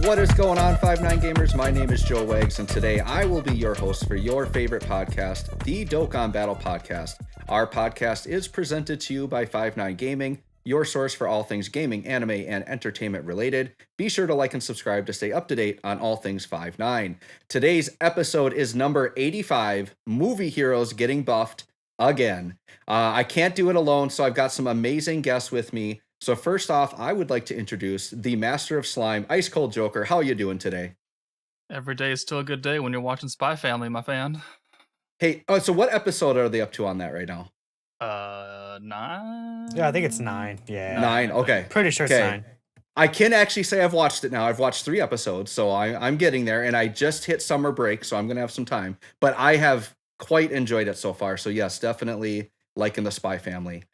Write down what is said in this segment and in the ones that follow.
What is going on, 5-9 Gamers? My name is Joe Wags, and today I will be your host for your favorite podcast, the Dokkan Battle Podcast. Our podcast is presented to you by 5-9 Gaming, your source for all things gaming, anime, and entertainment related. Be sure to like and subscribe to stay up to date on all things 5-9. Today's episode is number 85, Movie Heroes Getting Buffed Again. I can't do it alone, so I've got some amazing guests with me. So first off, I would like to introduce the Master of Slime, Ice Cold Joker. How are you doing today? Every day is still a good day when you're watching Spy Family, my fan. Hey, so what episode are they up to on that right now? 9? Yeah, I think it's 9. Yeah. 9, okay. Pretty sure it's 9. I can actually say I've watched it now. I've watched 3 episodes, so I'm getting there, and I just hit summer break, so I'm going to have some time. But I have quite enjoyed it so far, so yes, definitely liking the Spy Family.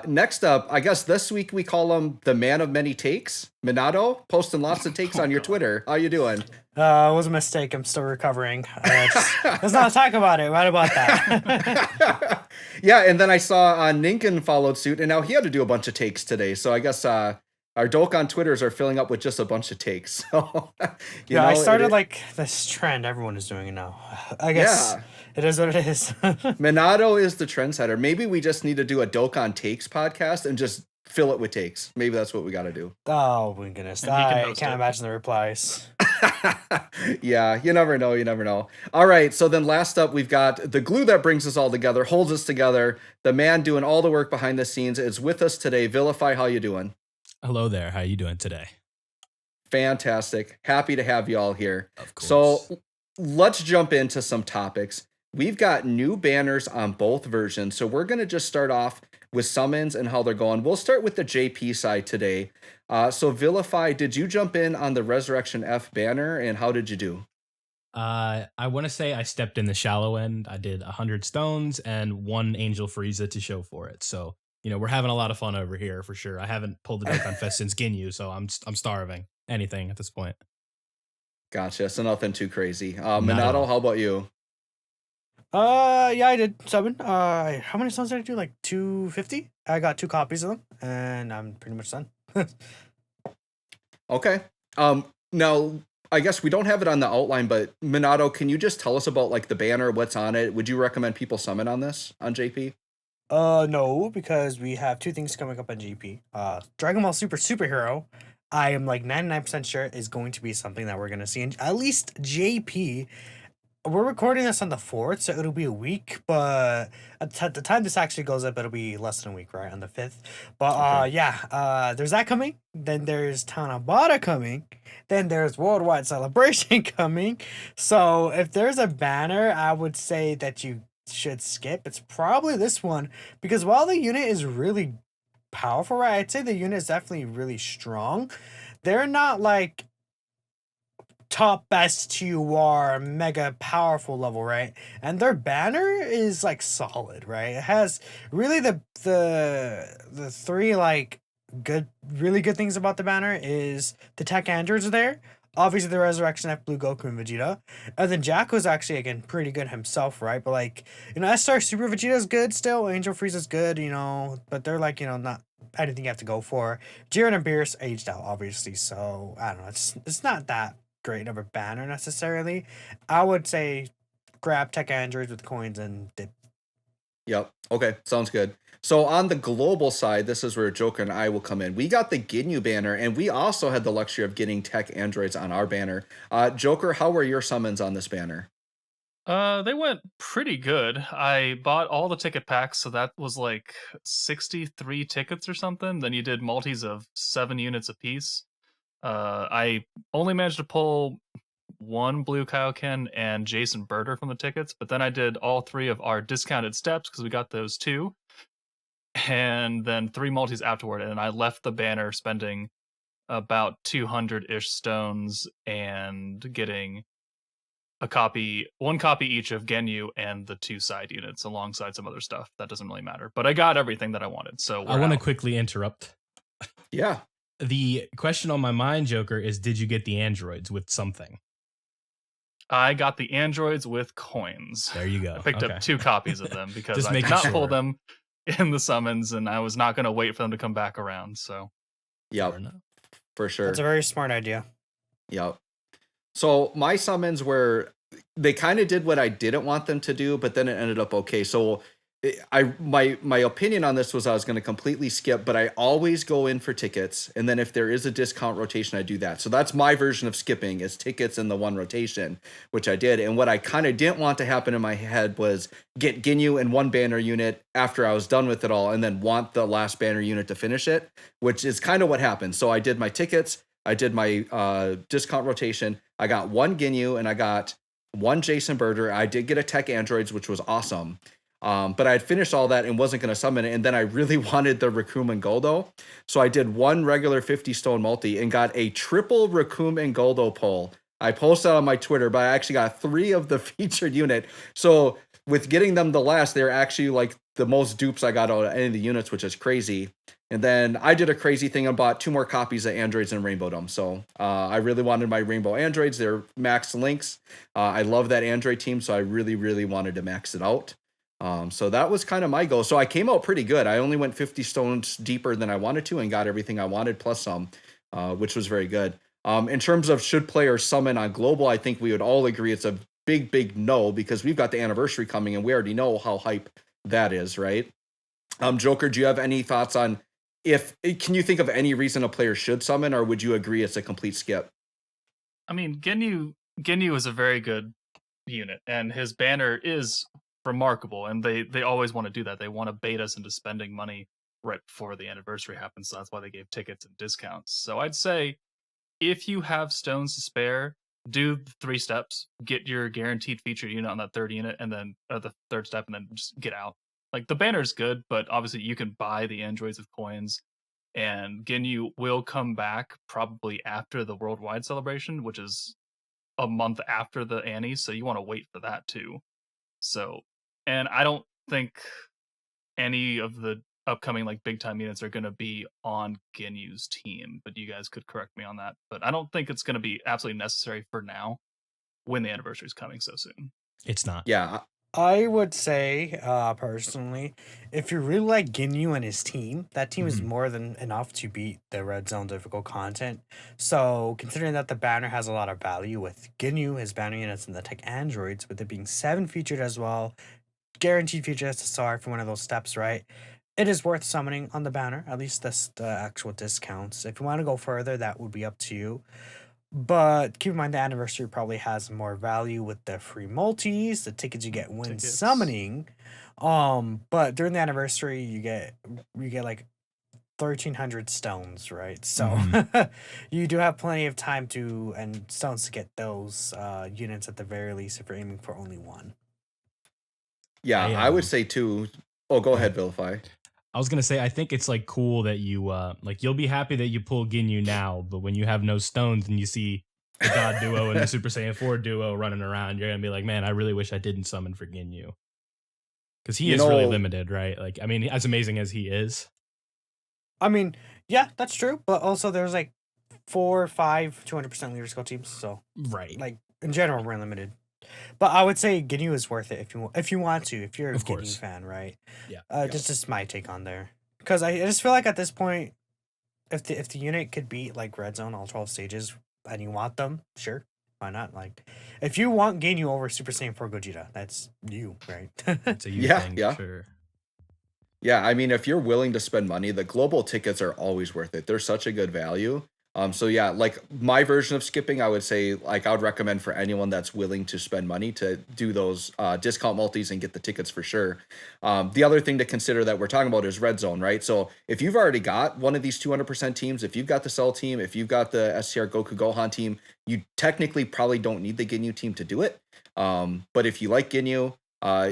Next up, I guess this week we call him the man of many takes, Minato, posting lots of takes on your Twitter. How you doing? It was a mistake. I'm still recovering. Let's not talk about it. What about that? Yeah, and then I saw Ninkin followed suit, and now he had to do a bunch of takes today. So I guess our Dokkan Twitters are filling up with just a bunch of takes. So, I started like this trend. Everyone is doing it now. I guess it is what it is. Minato is the trendsetter. Maybe we just need to do a Dokkan Takes podcast and just fill it with takes. Maybe that's what we got to do. Oh my goodness. I can't imagine the replies. Yeah, you never know. You never know. All right. So then last up, we've got the glue that brings us all together, holds us together. The man doing all the work behind the scenes is with us today. Vilify, how you doing? Hello there. How you doing today? Fantastic. Happy to have you all here. Of course. So let's jump into some topics. We've got new banners on both versions. So we're going to just start off with summons and how they're going. We'll start with the JP side today. So Vilify, did you jump in on the Resurrection F banner, and how did you do? I want to say I stepped in the shallow end. I did 100 stones and 1 Angel Frieza to show for it. So, we're having a lot of fun over here for sure. I haven't pulled the Dokkan Fest since Ginyu, so I'm starving anything at this point. Gotcha. So nothing too crazy. Minato, how about you? Yeah, I did summon. How many stones did I do? Like 250? I got 2 copies of them, and I'm pretty much done. Okay. Now, I guess we don't have it on the outline, but Minato, can you just tell us about like the banner, what's on it? Would you recommend people summon on this on JP? No, because we have 2 things coming up on GP. Dragon Ball Superhero, I am like 99% sure is going to be something that we're going to see in at least JP. We're recording this on the 4th, so it'll be a week, but at the time this actually goes up, it'll be less than a week, right? On the 5th. But there's that coming. Then there's Tanabata coming. Then there's Worldwide Celebration coming. So if there's a banner, I would say that you should skip. It's probably this one, because while the unit is really powerful, right? I'd say the unit is definitely really strong. They're not like top best TUR mega powerful level, right? And their banner is like solid, right? It has really the 3 like really good things about the banner is the tech androids are there. Obviously, the Resurrection F Blue Goku and Vegeta. And then Jacko's actually, again, pretty good himself, right? But, like, S-Star Super Vegeta's good still. Angel Frieza's good, But they're, like, not anything you have to go for. Jiren and Beerus aged out, obviously. So, I don't know. It's not that great of a banner, necessarily. I would say grab tech androids with coins and dip. Yep. Okay. Sounds good. So on the global side, this is where Joker and I will come in. We got the Ginyu banner, and we also had the luxury of getting tech androids on our banner. Joker, how were your summons on this banner? They went pretty good. I bought all the ticket packs, so that was like 63 tickets or something. Then you did multis of 7 units apiece. I only managed to pull 1 Blue Kaioken and Jason Birder from the tickets, but then I did all 3 of our discounted steps because we got those too. And then 3 multis afterward, and I left the banner spending about 200-ish stones and getting one copy each of Ginyu and the 2 side units alongside some other stuff. That doesn't really matter, but I got everything that I wanted. So I want to quickly interrupt. Yeah. The question on my mind, Joker, is did you get the androids with something? I got the androids with coins. There you go. I picked up 2 copies of them because Just I did not sure. pull them in the summons, and I was not going to wait for them to come back around. So, yep, for sure. That's a very smart idea. Yep. So my summons were they kind of did what I didn't want them to do, but then it ended up okay. So my opinion on this was I was going to completely skip, but I always go in for tickets, and then if there is a discount rotation, I do that. So that's my version of skipping is tickets in the one rotation, which I did. And what I kind of didn't want to happen in my head was get Ginyu and one banner unit after I was done with it all, and then want the last banner unit to finish it, which is kind of what happened. So I did my tickets, I did my discount rotation. I got one Ginyu and I got one Jason Birder. I did get a Tech Androids, which was awesome. But I had finished all that and wasn't going to summon it. And then I really wanted the Raccoon and Goldo. So I did one regular 50 stone multi and got a triple Raccoon and Goldo pull. I posted on my Twitter, but I actually got 3 of the featured unit. So with getting them the last, they're actually like the most dupes I got out of any of the units, which is crazy. And then I did a crazy thing and bought 2 more copies of Androids and Rainbow them. So I really wanted my Rainbow Androids. They're max links. I love that Android team, so I really, really wanted to max it out. So that was kind of my goal. So I came out pretty good. I only went 50 stones deeper than I wanted to and got everything I wanted plus some, which was very good. In terms of should players summon on global, I think we would all agree it's a big, big no, because we've got the anniversary coming and we already know how hype that is, right? Joker, do you have any thoughts on can you think of any reason a player should summon, or would you agree it's a complete skip? I mean, Ginyu is a very good unit, and his banner is remarkable, and they always want to do that. They want to bait us into spending money right before the anniversary happens, so that's why they gave tickets and discounts. So I'd say if you have stones to spare, do the 3 steps, get your guaranteed featured unit on that third unit, and then the third step, and then just get out. Like, the banner is good, but obviously you can buy the androids with coins, and Ginyu will come back probably after the worldwide celebration, which is a month after the Annie, so you want to wait for that too. So, and I don't think any of the upcoming like big time units are going to be on Ginyu's team, but you guys could correct me on that. But I don't think it's going to be absolutely necessary for now when the anniversary is coming so soon. It's not. Yeah. I would say, personally, if you really like Ginyu and his team, that team is more than enough to beat the Red Zone difficult content. So, considering that the banner has a lot of value with Ginyu, his banner units, and the tech androids, with it being 7 featured as well, guaranteed featured SSR for one of those steps, right? It is worth summoning on the banner, at least the actual discounts. If you want to go further, that would be up to you. But keep in mind the anniversary probably has more value with the free multis, the tickets you get when summoning. But during the anniversary you get like 1,300 stones, right? So you do have plenty of time and stones to get those units at the very least if you're aiming for only one. Yeah, I would say too. Oh, go ahead, Vilify. I was gonna say, I think it's like cool that you like you'll be happy that you pull Ginyu now, but when you have no stones and you see the God duo and the Super Saiyan 4 duo running around, you're gonna be like, man, I really wish I didn't summon for Ginyu. Because he is really limited, right? Like, I mean, as amazing as he is. I mean, yeah, that's true. But also there's like 4 or 5 200% leader skill teams, so right. Like in general, we're limited. But I would say Ginyu is worth it if you want to, if you're a Ginyu fan, right? Yeah. Just my take on there. Because I just feel like at this point, if the unit could beat like Red Zone all 12 stages and you want them, sure, why not? Like, if you want Ginyu over Super Saiyan 4 Gogeta, that's you, right? It's a you thing, sure. Yeah, I mean, if you're willing to spend money, the global tickets are always worth it. They're such a good value. So yeah, like my version of skipping, I would say like I would recommend for anyone that's willing to spend money to do those discount multis and get the tickets for sure. The other thing to consider that we're talking about is Red Zone, right? So if you've already got one of these 200% teams, if you've got the Cell team, if you've got the STR Goku Gohan team, you technically probably don't need the Ginyu team to do it. But if you like Ginyu,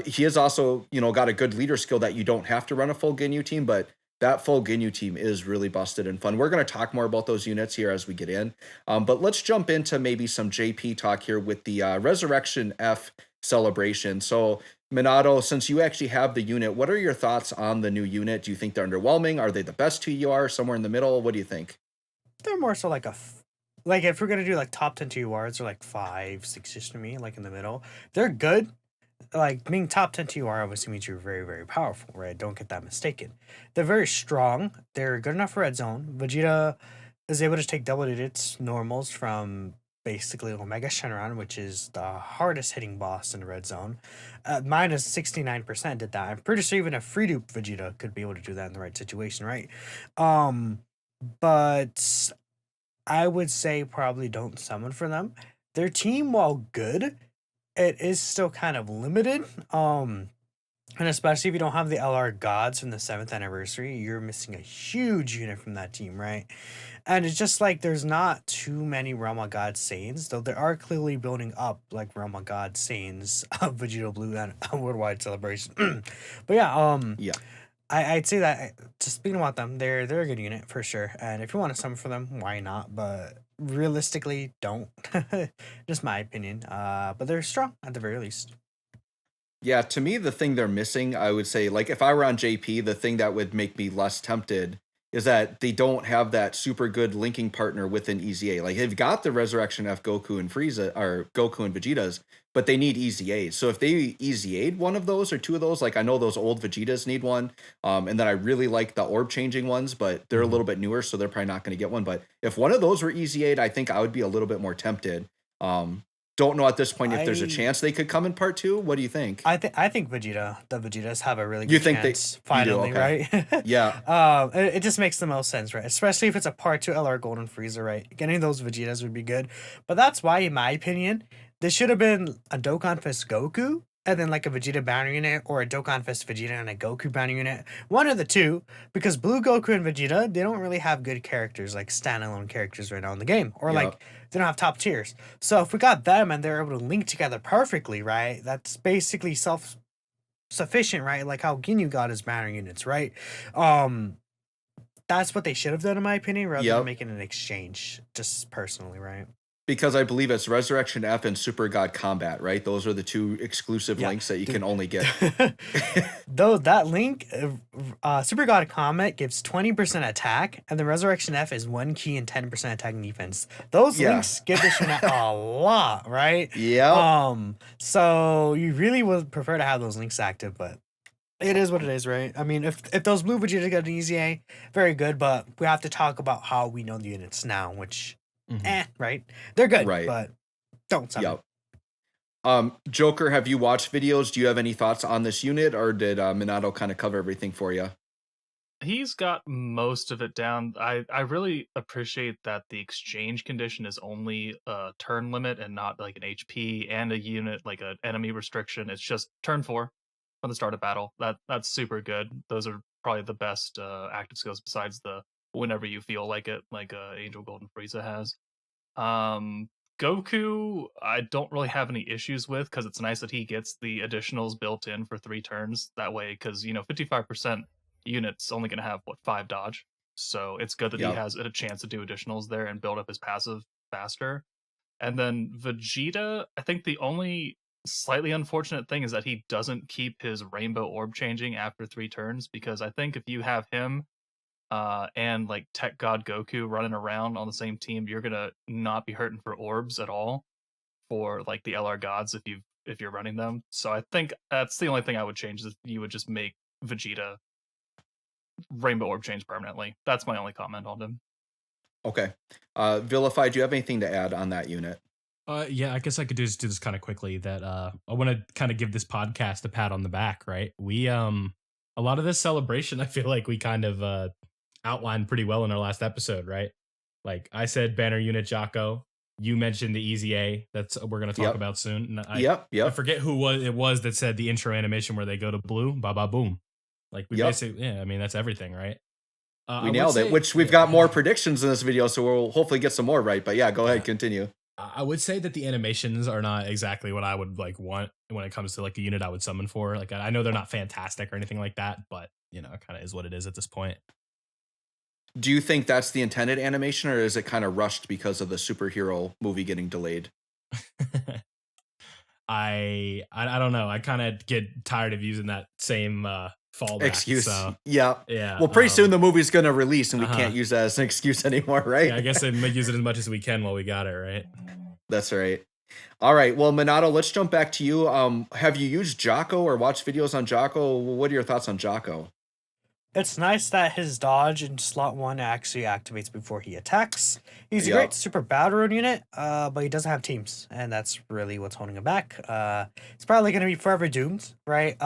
he has also, got a good leader skill that you don't have to run a full Ginyu team, but that full Ginyu team is really busted and fun. We're going to talk more about those units here as we get in. But let's jump into maybe some JP talk here with the Resurrection F celebration. So, Minato, since you actually have the unit, what are your thoughts on the new unit? Do you think they're underwhelming? Are they the best 2UR? Somewhere in the middle? What do you think? They're more so like like if we're going to do like top 10 2URs, they're like 5, 6-ish to me, like in the middle. They're good. Like, being top 10 TUR obviously means you're very, very powerful, right? Don't get that mistaken. They're very strong. They're good enough for Red Zone. Vegeta is able to take double digits normals from basically Omega Shenron, which is the hardest hitting boss in the red zone. Minus 69% did that. I'm pretty sure even a free dupe Vegeta could be able to do that in the right situation, right? But I would say probably don't summon for them. Their team, while good, it is still kind of limited. And especially if you don't have the LR gods from the 7th anniversary, you're missing a huge unit from that team, right? And it's just like there's not too many Realm of God Saiyans, though there are clearly building up like Realm of God Saiyans of Vegeta Blue and a Worldwide Celebration. But yeah, Yeah. I'd say that just speaking about them, they're a good unit for sure. And if you want to summon for them, why not? But realistically, don't. Just my opinion. But they're strong at the very least. Yeah, to me, the thing they're missing, I would say, like if I were on JP, the thing that would make me less tempted is that they don't have that super good linking partner with an EZA. Like they've got the Resurrection F Goku and Frieza, or Goku and Vegeta's, but they need EZAs. So if they EZA'd one of those or two of those, like I know those old Vegetas need one, and then I really like the orb changing ones, but they're a little bit newer, so they're probably not going to get one. But if one of those were EZA'd, I think I would be a little bit more tempted. Don't know at this point if there's a chance they could come in part 2. What do you think? I think the Vegetas have a really good You think chance you do? finally, Okay. right? Yeah. It just makes the most sense, right? Especially if it's a part 2 LR Golden Frieza, right? Getting those Vegetas would be good. But that's why, in my opinion, this should have been a Dokkan Fist Goku and then like a Vegeta banner unit, or a Dokkan Fist Vegeta and a Goku banner unit. One of the two, because Blue Goku and Vegeta, they don't really have good characters, like standalone characters right now in the game. Or like they don't have top tiers. So if we got them and they're able to link together perfectly, right? That's basically self-sufficient, right? Like how Ginyu got his banner units, right? That's what they should have done, in my opinion, rather than making an exchange, just personally, right? Because I believe it's Resurrection F and Super God Combat, right? Those are the two exclusive links that you can only get. Though that link, Super God Combat gives 20% attack, and the Resurrection F is 1 key and 10% attack and defense. Those links give this unit a lot, right? Yeah. So you really would prefer to have those links active, but it is what it is, right? I mean, if those blue Vegeta got an EZA, very good, but we have to talk about how we know the units now, which... right? They're good, right? But don't summon. Joker, have you watched videos? Do you have any thoughts on this unit, or did Minato kind of cover everything for you? He's got most of it down. I really appreciate that the exchange condition is only a turn limit and not like an HP and a unit, like an enemy restriction. It's just turn 4 from the start of battle. That's super good. Those are probably the best active skills besides the whenever you feel like it, like Angel Golden Frieza has. Goku, I don't really have any issues with, because it's nice that he gets the additionals built in for 3 turns that way, because 55% unit's only going to have 5 dodge, so it's good that he has a chance to do additionals there and build up his passive faster. And then Vegeta, I think the only slightly unfortunate thing is that he doesn't keep his rainbow orb changing after 3 turns, because I think if you have him and like Tech God Goku running around on the same team, you're gonna not be hurting for orbs at all for like the LR gods if you're running them. So I think that's the only thing I would change, is you would just make Vegeta rainbow orb change permanently. That's my only comment on him. Okay. Vilify, do you have anything to add on that unit? Yeah, I guess I could just do this kind of quickly. That I want to kind of give this podcast a pat on the back, right? We a lot of this celebration, I feel like we kind of outlined pretty well in our last episode, right? Like I said, banner unit Jocko. You mentioned the EZA. That's we're gonna talk about soon. And I forget who it was that said the intro animation where they go to blue, ba ba boom. Like we basically, I mean that's everything, right? We nailed it. Which we've got more predictions in this video, so we'll hopefully get some more right. But yeah, go ahead, continue. I would say that the animations are not exactly what I would like want when it comes to like a unit I would summon for. Like I know they're not fantastic or anything like that, but it kind of is what it is at this point. Do you think that's the intended animation, or is it kind of rushed because of the superhero movie getting delayed? I don't know. I kind of get tired of using that same fallback excuse. So, yeah. Well, pretty soon the movie's gonna release, and we can't use that as an excuse anymore, right? Yeah, I guess I might use it as much as we can while we got it, right? That's right. All right. Well, Minato, let's jump back to you. Have you used Jocko or watched videos on Jocko? What are your thoughts on Jocko? It's nice that his dodge in slot 1 actually activates before he attacks. He's a Yep. great super battle rune unit, but he doesn't have teams, and that's really what's holding him back. It's probably going to be forever doomed, right?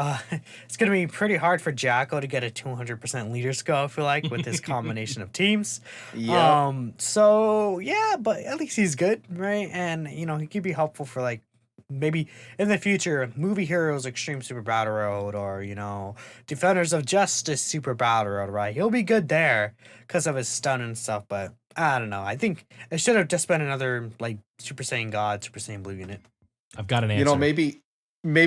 It's going to be pretty hard for Jacko to get a 200% leader skill, I feel like, with his combination of teams. Yep. So, yeah, but at least he's good, right? And, you know, he could be helpful for, like, maybe in the future, Movie Heroes Extreme Super Battle Road, or, you know, Defenders of Justice Super Battle Road, right? He'll be good there because of his stun and stuff, but I don't know. I think it should have just been another, like, Super Saiyan God, Super Saiyan Blue unit. I've got an answer. You know, maybe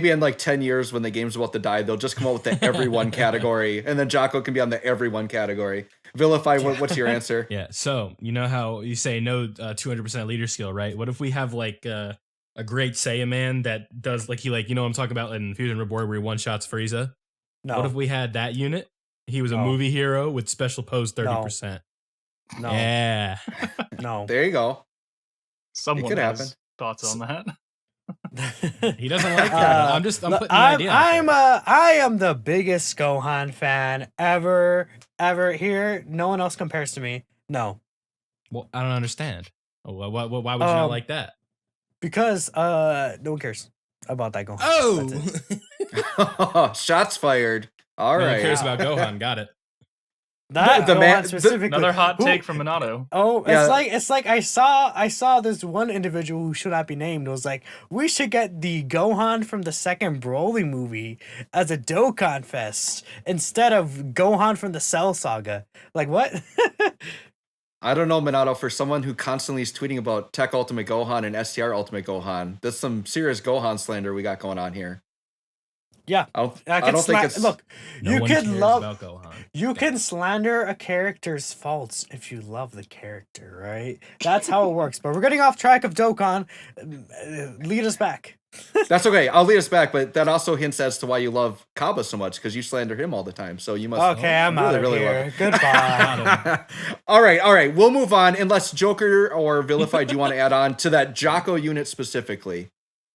in like 10 years when the game's about to die, they'll just come out with the everyone category, and then Jocko can be on the everyone category. Vilify, what's your answer? Yeah. So you know how you say no 200% leader skill, right? What if we have like a great Saiyaman that does like you know what I'm talking about in Fusion Reborn where he one shots Frieza? No. What if we had that unit? He was a No. movie hero with special pose 30%. No. Yeah. No. There you go. Someone could has happen. thoughts on that. He doesn't like that. I'm putting the idea out there. I am the biggest Gohan fan ever here. No one else compares to me. No. Well, I don't understand. Why would you not like that? Because no one cares about that Gohan. That's it. Shots fired. All No right. one cares about Gohan. Got it. That The Gohan man- specifically. Another hot Who- take from Minato. Oh, Yeah. it's like I saw this one individual who should not be named. It was like, we should get the Gohan from the second Broly movie as a Dokkan Fest instead of Gohan from the Cell Saga. Like, what? I don't know, Minato, for someone who constantly is tweeting about Tech Ultimate Gohan and STR Ultimate Gohan, that's some serious Gohan slander we got going on here. Yeah. I don't think it's... Look, No you one can cares love about Gohan. you can slander a character's faults if you love the character, right? That's how it works. But we're getting off track of Dokkan. Lead us back. That's okay. I'll lead us back, but that also hints as to why you love Kaba so much, because you slander him all the time. So you must Okay, I'm out of love here. him. Goodbye. All right. We'll move on. Unless Joker or Vilify, do you want to add on to that Jocko unit specifically?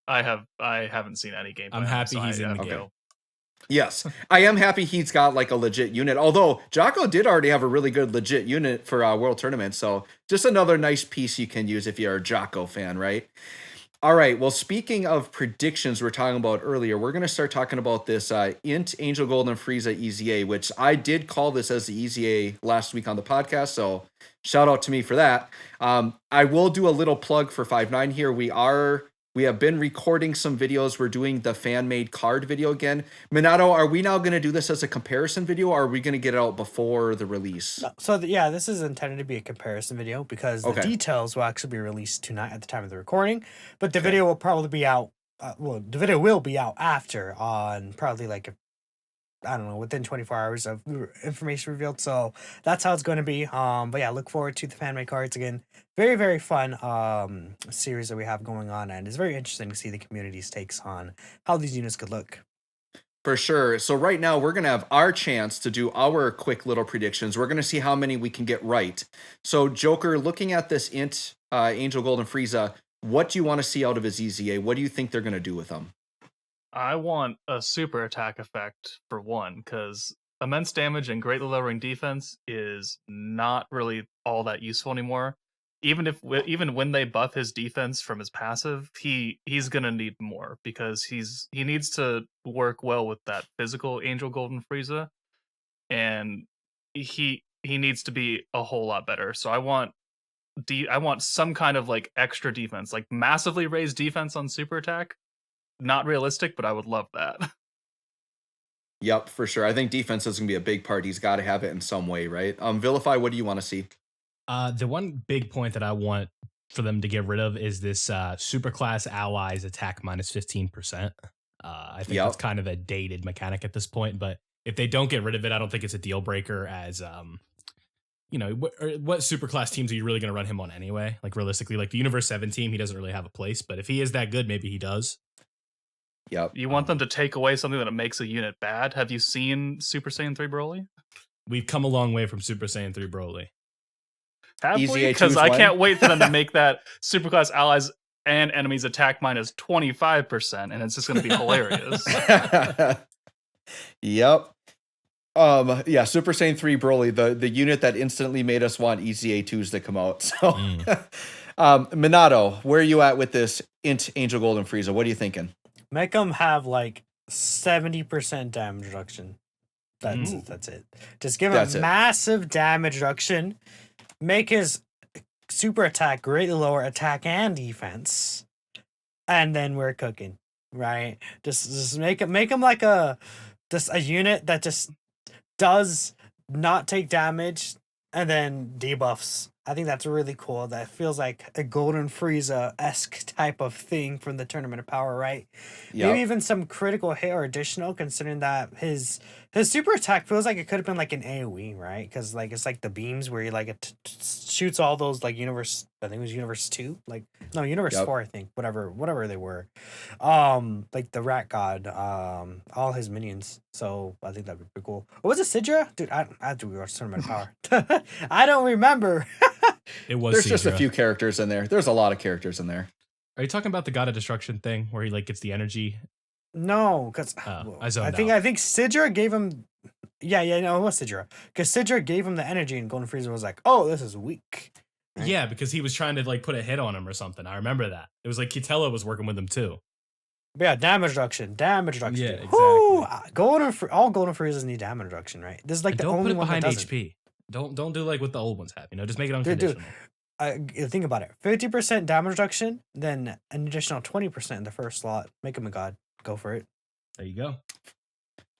I haven't seen any gameplay. I'm happy so he's in the okay. game. Yes, I am happy he's got like a legit unit. Although Jocko did already have a really good legit unit for World Tournament, so just another nice piece you can use if you're a Jocko fan, right? All right. Well, speaking of predictions we're talking about earlier, we're going to start talking about this Int Angel Golden Frieza EZA, which I did call this as the EZA last week on the podcast. So shout out to me for that. I will do a little plug for 5-9 here. We have been recording some videos. We're doing the fan-made card video again. Minato, are we now going to do this as a comparison video, or are we going to get it out before the release? So yeah, this is intended to be a comparison video because the details will actually be released tonight at the time of the recording, but the video will probably be out. The video will be out after on probably like I don't know, within 24 hours of information revealed. So that's how it's going to be. But yeah, look forward to the fan made cards again. Very, very fun series that we have going on, and it's very interesting to see the community's takes on how these units could look. For sure. So right now we're going to have our chance to do our quick little predictions. We're going to see how many we can get right. So Joker, looking at this Int Angel Golden Frieza, what do you want to see out of his EZA? What do you think they're going to do with him? I want a super attack effect for one, because immense damage and greatly lowering defense is not really all that useful anymore. Even when they buff his defense from his passive, he's gonna need more because he needs to work well with that physical Angel Golden Frieza, and he needs to be a whole lot better. So I want some kind of like extra defense, like massively raised defense on super attack. Not realistic, but I would love that. Yep, for sure. I think defense is going to be a big part. He's got to have it in some way, right? Vilify, what do you want to see? The one big point that I want for them to get rid of is this superclass allies attack minus 15%. I think that's kind of a dated mechanic at this point, but if they don't get rid of it, I don't think it's a deal breaker as, what superclass teams are you really going to run him on anyway? Like realistically, like the Universe 7 team, he doesn't really have a place, but if he is that good, maybe he does. Yep. You want them to take away something that makes a unit bad? Have you seen Super Saiyan 3 Broly? We've come a long way from Super Saiyan 3 Broly. Have we? EZA Because I 2's can't wait for them to make that superclass allies and enemies attack minus 25%, and it's just going to be hilarious. Yep. Yeah, Super Saiyan 3 Broly, the unit that instantly made us want EZA2s to come out. So, Minato, where are you at with this Int Angel Golden Frieza? What are you thinking? Make him have like 70% damage reduction. That's it. Just give him That's a it. massive damage reduction. Make his super attack greatly lower attack and defense, and then we're cooking, right? Just make him like a unit that just does not take damage and then debuffs. I think that's really cool. That feels like a Golden Frieza-esque type of thing from the Tournament of Power, right? Yep. Maybe even some critical hit or additional, considering that his super attack feels like it could have been like an AoE, right? Because like it's like the beams where he like it shoots all those like universe. I think it was Universe 2, like no Universe 4. I think whatever they were, like the Rat God, all his minions. So I think that would be cool. What was it, Sidra? Dude, I have to watch Tournament of Power. I don't remember. It was. There's just a Sidra. few characters in there. There's a lot of characters in there. Are you talking about the God of Destruction thing where he like gets the energy? No, because I zoned I think Sidra gave him. Yeah, no, it was Sidra. Because Sidra gave him the energy, and Golden Frieza was like, "Oh, this is weak." Right? Yeah, because he was trying to like put a hit on him or something. I remember that. It was like Kitella was working with him too. But yeah, damage reduction. Yeah, Dude. exactly. Woo! All Golden Friezas need damage reduction, right? This is like And the don't only put it one that behind doesn't. HP. Don't do like what the old ones have. You know, just make it Dude, unconditional. think about it. 50% damage reduction, then an additional 20% in the first slot. Make him a god. Go for it. There you go.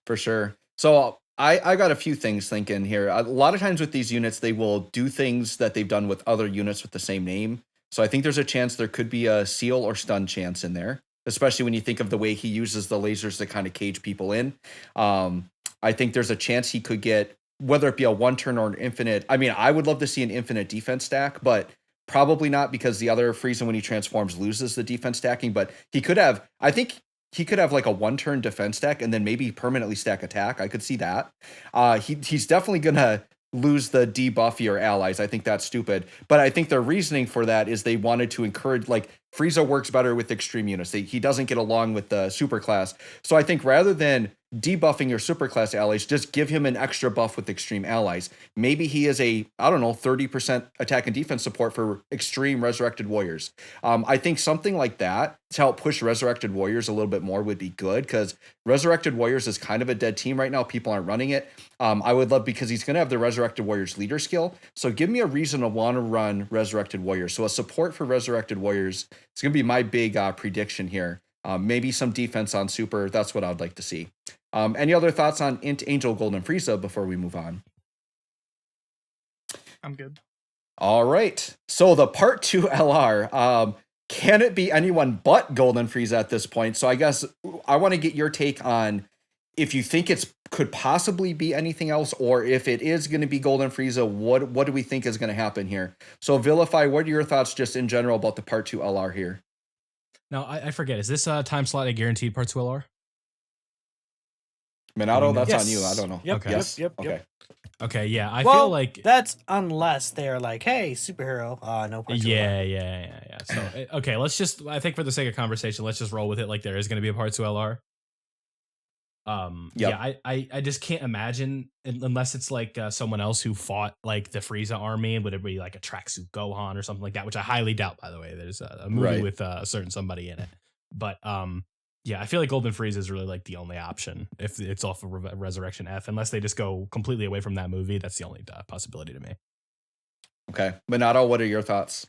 For sure. So I got a few things thinking here. A lot of times with these units, they will do things that they've done with other units with the same name. So I think there's a chance there could be a seal or stun chance in there, especially when you think of the way he uses the lasers to kind of cage people in. I think there's a chance he could get, whether it be a one turn or an infinite. I mean, I would love to see an infinite defense stack, but probably not, because the other Frieza, when he transforms, loses the defense stacking. But he could have, I think he could have like a one turn defense stack and then maybe permanently stack attack. I could see that. He's definitely going to lose the debuff your allies. I think that's stupid. But I think their reasoning for that is they wanted to encourage, like, Frieza works better with extreme units. He doesn't get along with the superclass. So I think rather than debuffing your superclass allies, just give him an extra buff with extreme allies. Maybe he is a, 30% attack and defense support for extreme resurrected warriors. I think something like that to help push resurrected warriors a little bit more would be good, because resurrected warriors is kind of a dead team right now. People aren't running it. I would love, because he's going to have the resurrected warriors leader skill. So give me a reason to want to run resurrected warriors. So a support for resurrected warriors is going to be my big prediction here. Maybe some defense on super. That's what I'd like to see. Any other thoughts on Int Angel Golden Frieza before we move on? I'm good. All right. So the part 2 LR, can it be anyone but Golden Frieza at this point? So I guess I want to get your take on if you think it's could possibly be anything else, or if it is going to be Golden Frieza, what do we think is going to happen here? So Vilify, what are your thoughts just in general about the part 2 LR here? Now, I forget. Is this time slot a guaranteed part 2 LR? Minato, that's Yes. on you. I don't know. Yep, Okay. Yes. yep. Okay. Okay, yeah. I Well, feel like that's unless they're like, hey, superhero. No part two. yeah. So okay, let's just. I think for the sake of conversation, let's just roll with it like there is going to be a part 2 LR. Yep. Yeah, I just can't imagine unless it's like someone else who fought like the Frieza army. Would it be like a tracksuit Gohan or something like that? Which I highly doubt. By the way, there's a movie Right. with a certain somebody in it. But yeah, I feel like Golden Frieza is really like the only option if it's off of Resurrection F. Unless they just go completely away from that movie, that's the only possibility to me. Okay. Minato, what are your thoughts?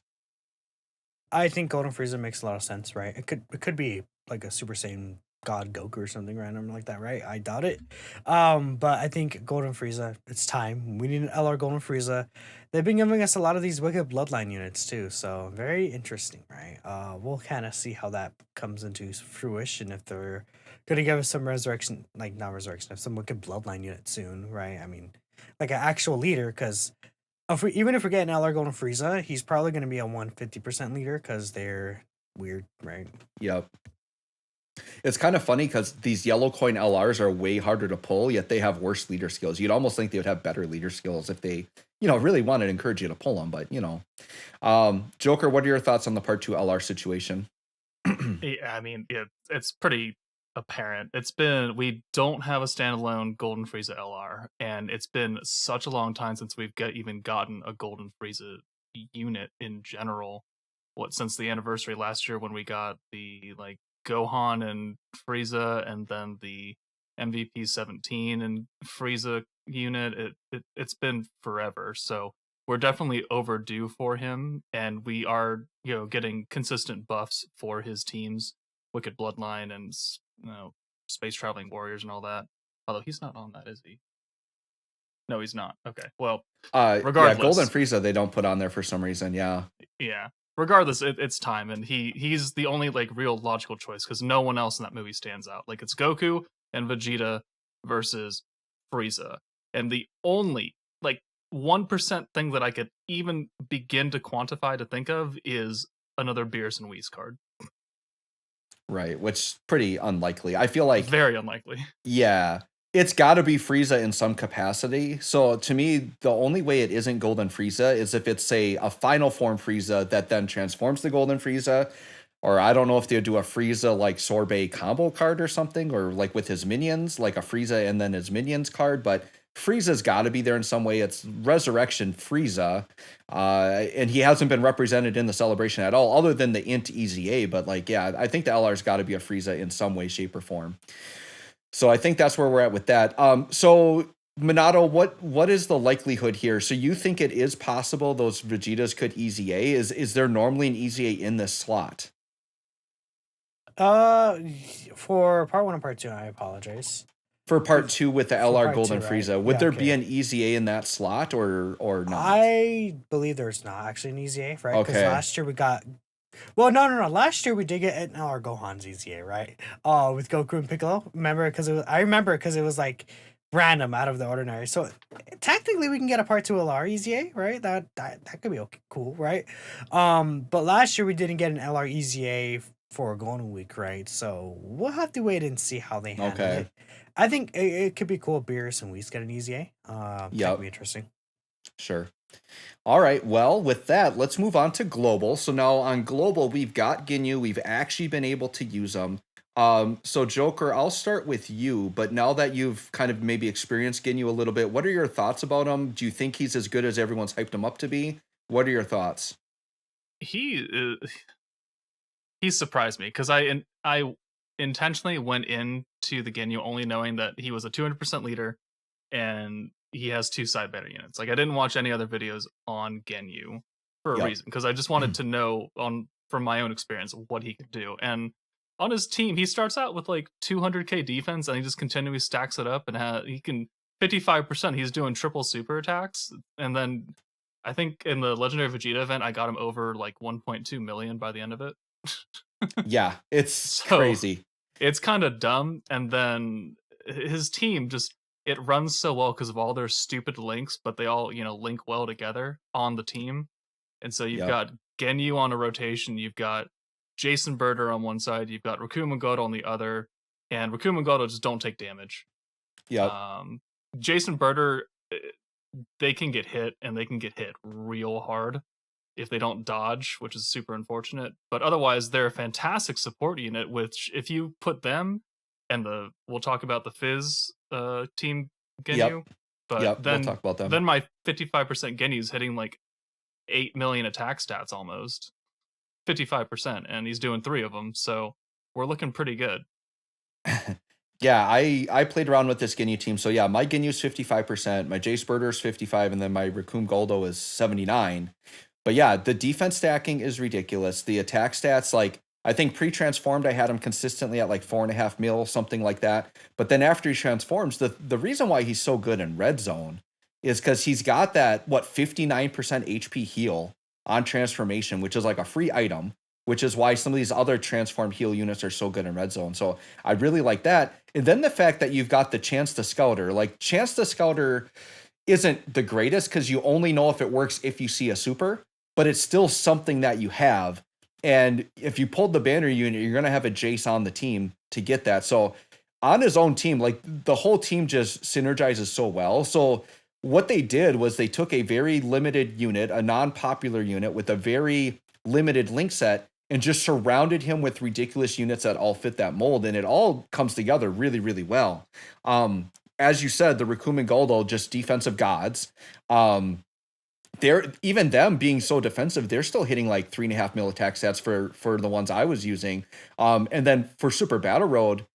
I think Golden Frieza makes a lot of sense, right? It could be like a Super Saiyan God Goku or something random like that, right? I doubt it. But I think Golden Frieza, it's time. We need an LR Golden Frieza. They've been giving us a lot of these wicked bloodline units too, so very interesting, right? We'll kind of see how that comes into fruition if they're gonna give us some resurrection, like not resurrection, some wicked bloodline unit soon, right? I mean, like an actual leader, because even if we're getting LR Golden Frieza, he's probably gonna be a 150% leader because they're weird, right? Yep. It's kind of funny because these yellow coin LRs are way harder to pull, yet they have worse leader skills. You'd almost think they would have better leader skills if they, really wanted to encourage you to pull them. But, Joker, what are your thoughts on the part 2 LR situation? Yeah, I mean, it's pretty apparent. We don't have a standalone Golden Frieza LR, and it's been such a long time since we've even gotten a Golden Frieza unit in general. Since the anniversary last year when we got the like Gohan and Frieza, and then the MVP 17 and Frieza unit. It's been forever, so we're definitely overdue for him, and we are getting consistent buffs for his teams, Wicked Bloodline and Space Traveling Warriors and all that. Although he's not on that, is he? No, he's not. Okay, well, regardless, yeah, Golden Frieza they don't put on there for some reason. Yeah. Regardless, it's time, and he's the only like real logical choice because no one else in that movie stands out. Like it's Goku and Vegeta versus Frieza, and the only like 1% thing that I could even begin to quantify to think of is another Beerus and Whis card. Right, which pretty unlikely. I feel like very unlikely. Yeah. It's got to be Frieza in some capacity. So to me, the only way it isn't Golden Frieza is if it's, say, a final form Frieza that then transforms to Golden Frieza. Or I don't know if they'd do a Frieza like Sorbet combo card or something, or like with his minions, like a Frieza and then his minions card. But Frieza's got to be there in some way. It's Resurrection Frieza. And he hasn't been represented in the celebration at all, other than the Int EZA. But like, yeah, I think the LR's got to be a Frieza in some way, shape, or form. So I think that's where we're at with that. So Minato, what is the likelihood here? So you think it is possible those Vegetas could EZA? Is there normally an EZA in this slot? For part 1 and part 2, I apologize. For part 2 with the LR Golden 2, Frieza, right? would there be an EZA in that slot or not? I believe there's not actually an EZA, right? Because Okay. last year we got. Well, no. Last year we did get an LR Gohan's EZA, right? With Goku and Piccolo. I remember because it was like random, out of the ordinary. So technically we can get a part 2 LR EZA, right? That could be okay, cool, right? But last year we didn't get an LR EZA for Golden Week, right? So we'll have to wait and see how they handle it. I think it could be cool. Beerus and Whis get an EZA. That could be interesting. Sure. All right. Well, with that, let's move on to global. So now on global, we've got Ginyu. We've actually been able to use them. So Joker, I'll start with you. But now that you've kind of maybe experienced Ginyu a little bit, what are your thoughts about him? Do you think he's as good as everyone's hyped him up to be? What are your thoughts? He surprised me because I intentionally went into the Ginyu only knowing that he was a 200% leader and he has 2 side banner units. Like I didn't watch any other videos on Ginyu for a reason because I just wanted to know from my own experience what he could do. And on his team, he starts out with like 200k defense and he just continually stacks it up and he can 55%. He's doing triple super attacks, and then I think in the Legendary Vegeta event, I got him over like 1.2 million by the end of it. Yeah, it's crazy. It's kind of dumb. And then his team it runs so well because of all their stupid links, but they all, link well together on the team. And so you've got Ginyu on a rotation, you've got Jason Birder on one side, you've got Raccoon and Goto on the other, and Raccoon and Goto just don't take damage. Yeah. Jason Birder, they can get hit, and they can get hit real hard if they don't dodge, which is super unfortunate. But otherwise, they're a fantastic support unit, which if you put them and we'll talk about the Fizz team Ginyu, but then we'll talk about them. Then my 55% Ginyu is hitting like 8 million attack stats almost. 55%, and he's doing 3 of them, so we're looking pretty good. Yeah, I played around with this Ginyu team. So yeah, my Ginyu's 55%, my Jace Birder's 55, and then my Raccoon Goldo is 79. But yeah, the defense stacking is ridiculous. The attack stats, like I think pre-transformed, I had him consistently at like 4.5 mil, something like that. But then after he transforms, the reason why he's so good in red zone is because he's got that 59% HP heal on transformation, which is like a free item, which is why some of these other transformed heal units are so good in red zone. So I really like that. And then the fact that you've got the Chance the Scouter, like Chance the Scouter isn't the greatest because you only know if it works if you see a super, but it's still something that you have. And if you pulled the banner unit, you're going to have a Jace on the team to get that. So on his own team, like the whole team just synergizes so well. So what they did was they took a very limited unit, a non-popular unit with a very limited link set, and just surrounded him with ridiculous units that all fit that mold, and it all comes together really, really well. As you said, the Raccoon and Goldo, just defensive gods. They're even them being so defensive, they're still hitting like 3.5 mil attack stats for the ones I was using. And then for Super Battle Road,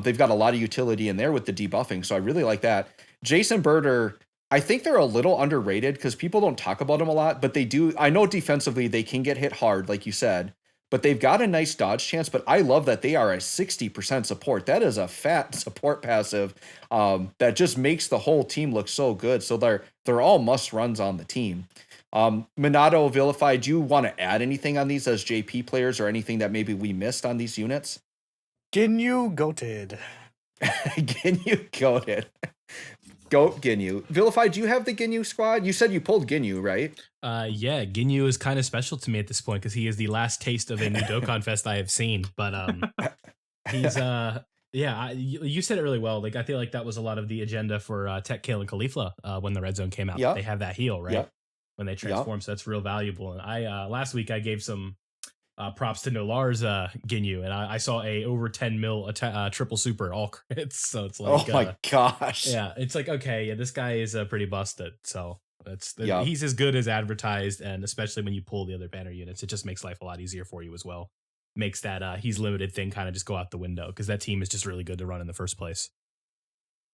they've got a lot of utility in there with the debuffing, so I really like that. Jason Birder, I think they're a little underrated because people don't talk about them a lot, but they do. I know defensively they can get hit hard, like you said, but they've got a nice dodge chance. But I love that they are a 60% support. That is a fat support passive that just makes the whole team look so good. So they're all must runs on the team. Minato, Vilify, do you want to add anything on these as JP players or anything that maybe we missed on these units? Ginyu goated. Ginyu goated. Goat Ginyu. Vilify, do you have the Ginyu squad? You said you pulled Ginyu, right? Yeah, Ginyu is kind of special to me at this point because he is the last taste of a new Dokkan Fest I have seen. But he's yeah, you said it really well. Like I feel like that was a lot of the agenda for Tech Kale and Khalifa when the Red Zone came out. Yep. They have that heal, right? Yep. When they transform, so that's real valuable. And I last week I gave some props to Nolar's Ginyu, and I saw a over 10 mil triple super all crits. So it's like, oh my gosh, yeah, it's like, okay, yeah, this guy is pretty busted. So Yeah. he's as good as advertised, and especially when you pull the other banner units, it just makes life a lot easier for you as well. Makes that he's limited thing kind of just go out the window because that team is just really good to run in the first place.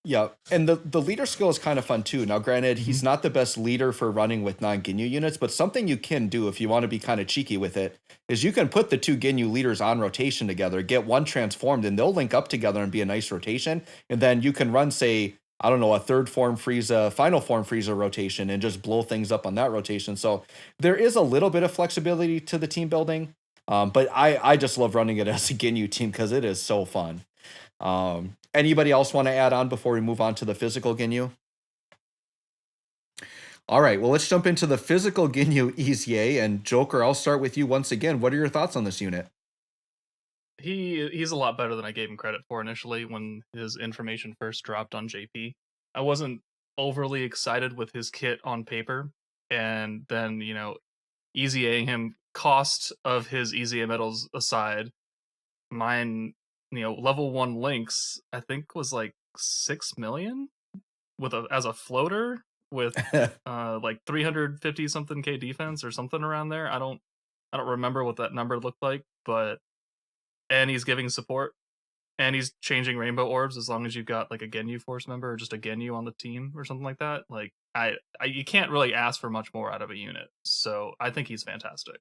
Yeah, and the leader skill is kind of fun too. Now, granted, he's not the best leader for running with non-Ginyu units, but something you can do if you want to be kind of cheeky with it is you can put the two Ginyu leaders on rotation together, get one transformed, and they'll link up together and be a nice rotation. And then you can run, say, I don't know, a third form Frieza, final form Frieza rotation and just blow things up on that rotation. So there is a little bit of flexibility to the team building, but I just love running it as a Ginyu team because it is so fun. Anybody else want to add on before we move on to the physical Ginyu? All right, well, let's jump into the physical Ginyu EZA. And Joker, I'll start with you once again. What are your thoughts on this unit? He's a lot better than I gave him credit for initially when his information first dropped on JP. I wasn't overly excited with his kit on paper, and then, EZAing him, cost of his EZA medals aside, mine, level 1 links, I think was like 6 million as a floater with like 350 something K defense or something around there. I don't remember what that number looked like, and he's giving support and he's changing rainbow orbs as long as you've got like a Ginyu Force member or just a Ginyu on the team or something like that. Like you can't really ask for much more out of a unit. So I think he's fantastic.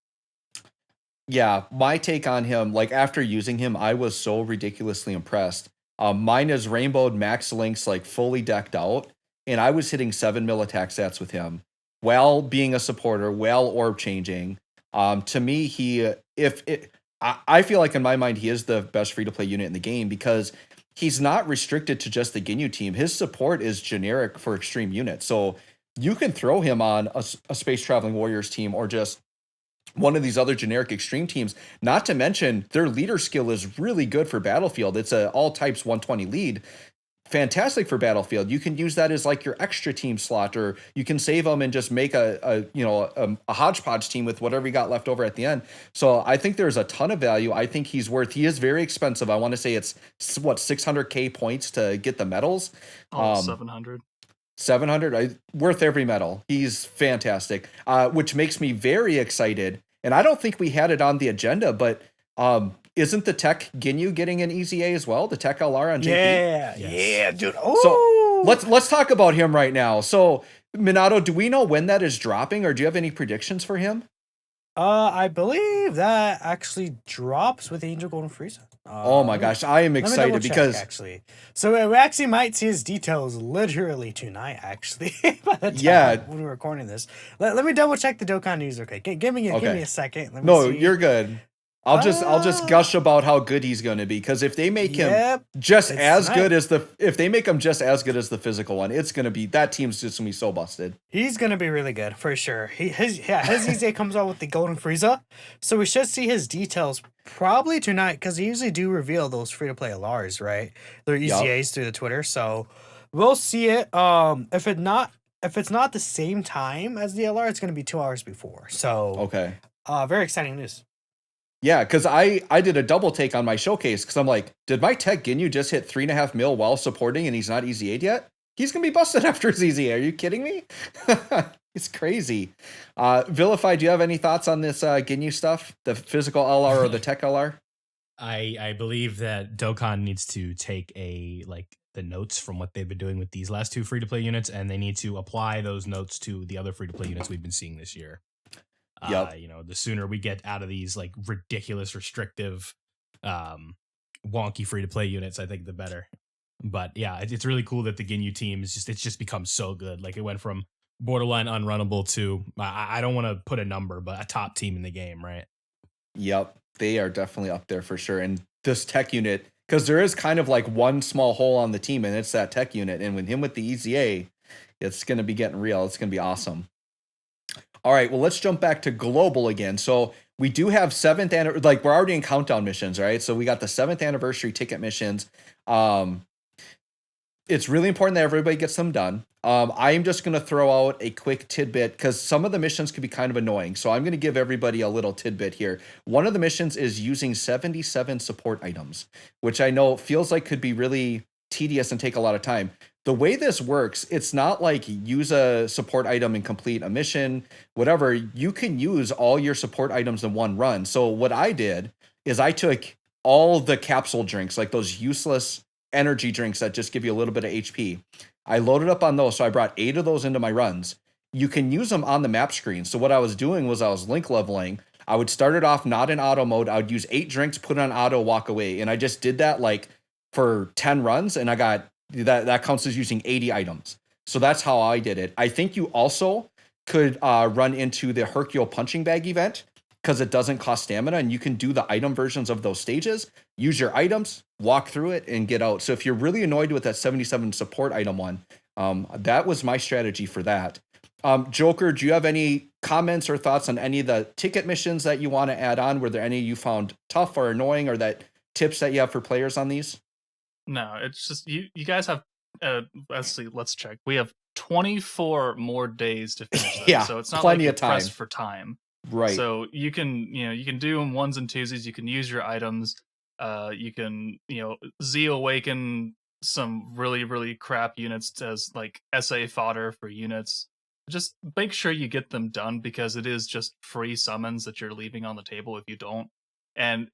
Yeah, my take on him, like after using him, I was so ridiculously impressed. Mine is rainbowed max links, like fully decked out, and I was hitting 7 mil attack stats with him while being a supporter, while orb changing. To me, I feel like in my mind, he is the best free-to-play unit in the game because he's not restricted to just the Ginyu team. His support is generic for extreme units. So you can throw him on a Space Traveling Warriors team or just one of these other generic extreme teams, not to mention their leader skill is really good for Battlefield. It's a all types 120 lead. Fantastic for Battlefield. You can use that as like your extra team slot, or you can save them and just make a hodgepodge team with whatever you got left over at the end. So I think there's a ton of value. I think he is very expensive. I want to say it's 600K points to get the medals. 700. 700, worth every medal. He's fantastic, which makes me very excited. And I don't think we had it on the agenda, but isn't the Tech Ginyu getting an EZA as well? The Tech LR on JP? Yeah, Yes. yeah, dude. Oh, So let's talk about him right now. So Minato, do we know when that is dropping, or do you have any predictions for him? I believe that actually drops with Angel Golden Frieza. Oh my gosh, I am excited because actually, so we actually might see his details literally tonight. Actually, by the time when we're recording this, let me double check the Dokkan news. Okay, give me a second. Let me see. You're good. I'll just gush about how good he's going to be, because if they make him just as good as the physical one, it's going to be, that team's just going to be so busted. He's going to be really good for sure. His EZA comes out with the Golden Frieza, so we should see his details probably tonight, because they usually do reveal those free to play LRs, right? Their EZAs through the Twitter, so we'll see it. If it's not the same time as the LR, it's going to be 2 hours before. So okay, very exciting news. Yeah, because I did a double take on my showcase because I'm like, did my tech Ginyu just hit 3.5 mil while supporting and he's not EZA'd yet? He's gonna be busted after his EZA. Are you kidding me? It's crazy. Vilify, do you have any thoughts on this Ginyu stuff? The physical LR or the tech LR? I believe that Dokkan needs to take the notes from what they've been doing with these last two free to play units, and they need to apply those notes to the other free to play units we've been seeing this year. Yep. The sooner we get out of these like ridiculous restrictive wonky free to play units, I think the better. But yeah, it's really cool that the Ginyu team it's just become so good. Like it went from borderline unrunnable to I don't want to put a number, but a top team in the game, right? Yep. They are definitely up there for sure. And this tech unit, because there is kind of like one small hole on the team, and it's that tech unit. And with him with the EZA, it's going to be getting real. It's going to be awesome. All right, well, let's jump back to global again. So we do have we're already in countdown missions, right? So we got the 7th anniversary ticket missions. It's really important that everybody gets them done. I'm just going to throw out a quick tidbit because some of the missions can be kind of annoying. So I'm going to give everybody a little tidbit here. One of the missions is using 77 support items, which I know feels like could be really tedious and take a lot of time. The way this works, it's not like use a support item and complete a mission, whatever. You can use all your support items in one run. So what I did is I took all the capsule drinks, like those useless energy drinks that just give you a little bit of HP. I loaded up on those. So I brought 8 of those into my runs. You can use them on the map screen. So what I was doing was I was link leveling. I would start it off not in auto mode. I would use 8 drinks, put it on auto, walk away. And I just did that like for 10 runs, and I got that counts as using 80 items. So that's how I did it. I think you also could run into the Hercule punching bag event because it doesn't cost stamina, and you can do the item versions of those stages, use your items, walk through it, and get out. So if you're really annoyed with that 77 support item one, that was my strategy for that. Joker, do you have any comments or thoughts on any of the ticket missions that you want to add on? Were there any you found tough or annoying, or that tips that you have for players on these? No, it's just you guys have let's see, let's check. We have 24 more days to finish them. Yeah, So it's not plenty like of you're time. pressed for time. Right. So you can do them ones and twosies. You can use your items. You can Z awaken some really really crap units as like SA fodder for units. Just make sure you get them done because it is just free summons that you're leaving on the table if you don't. And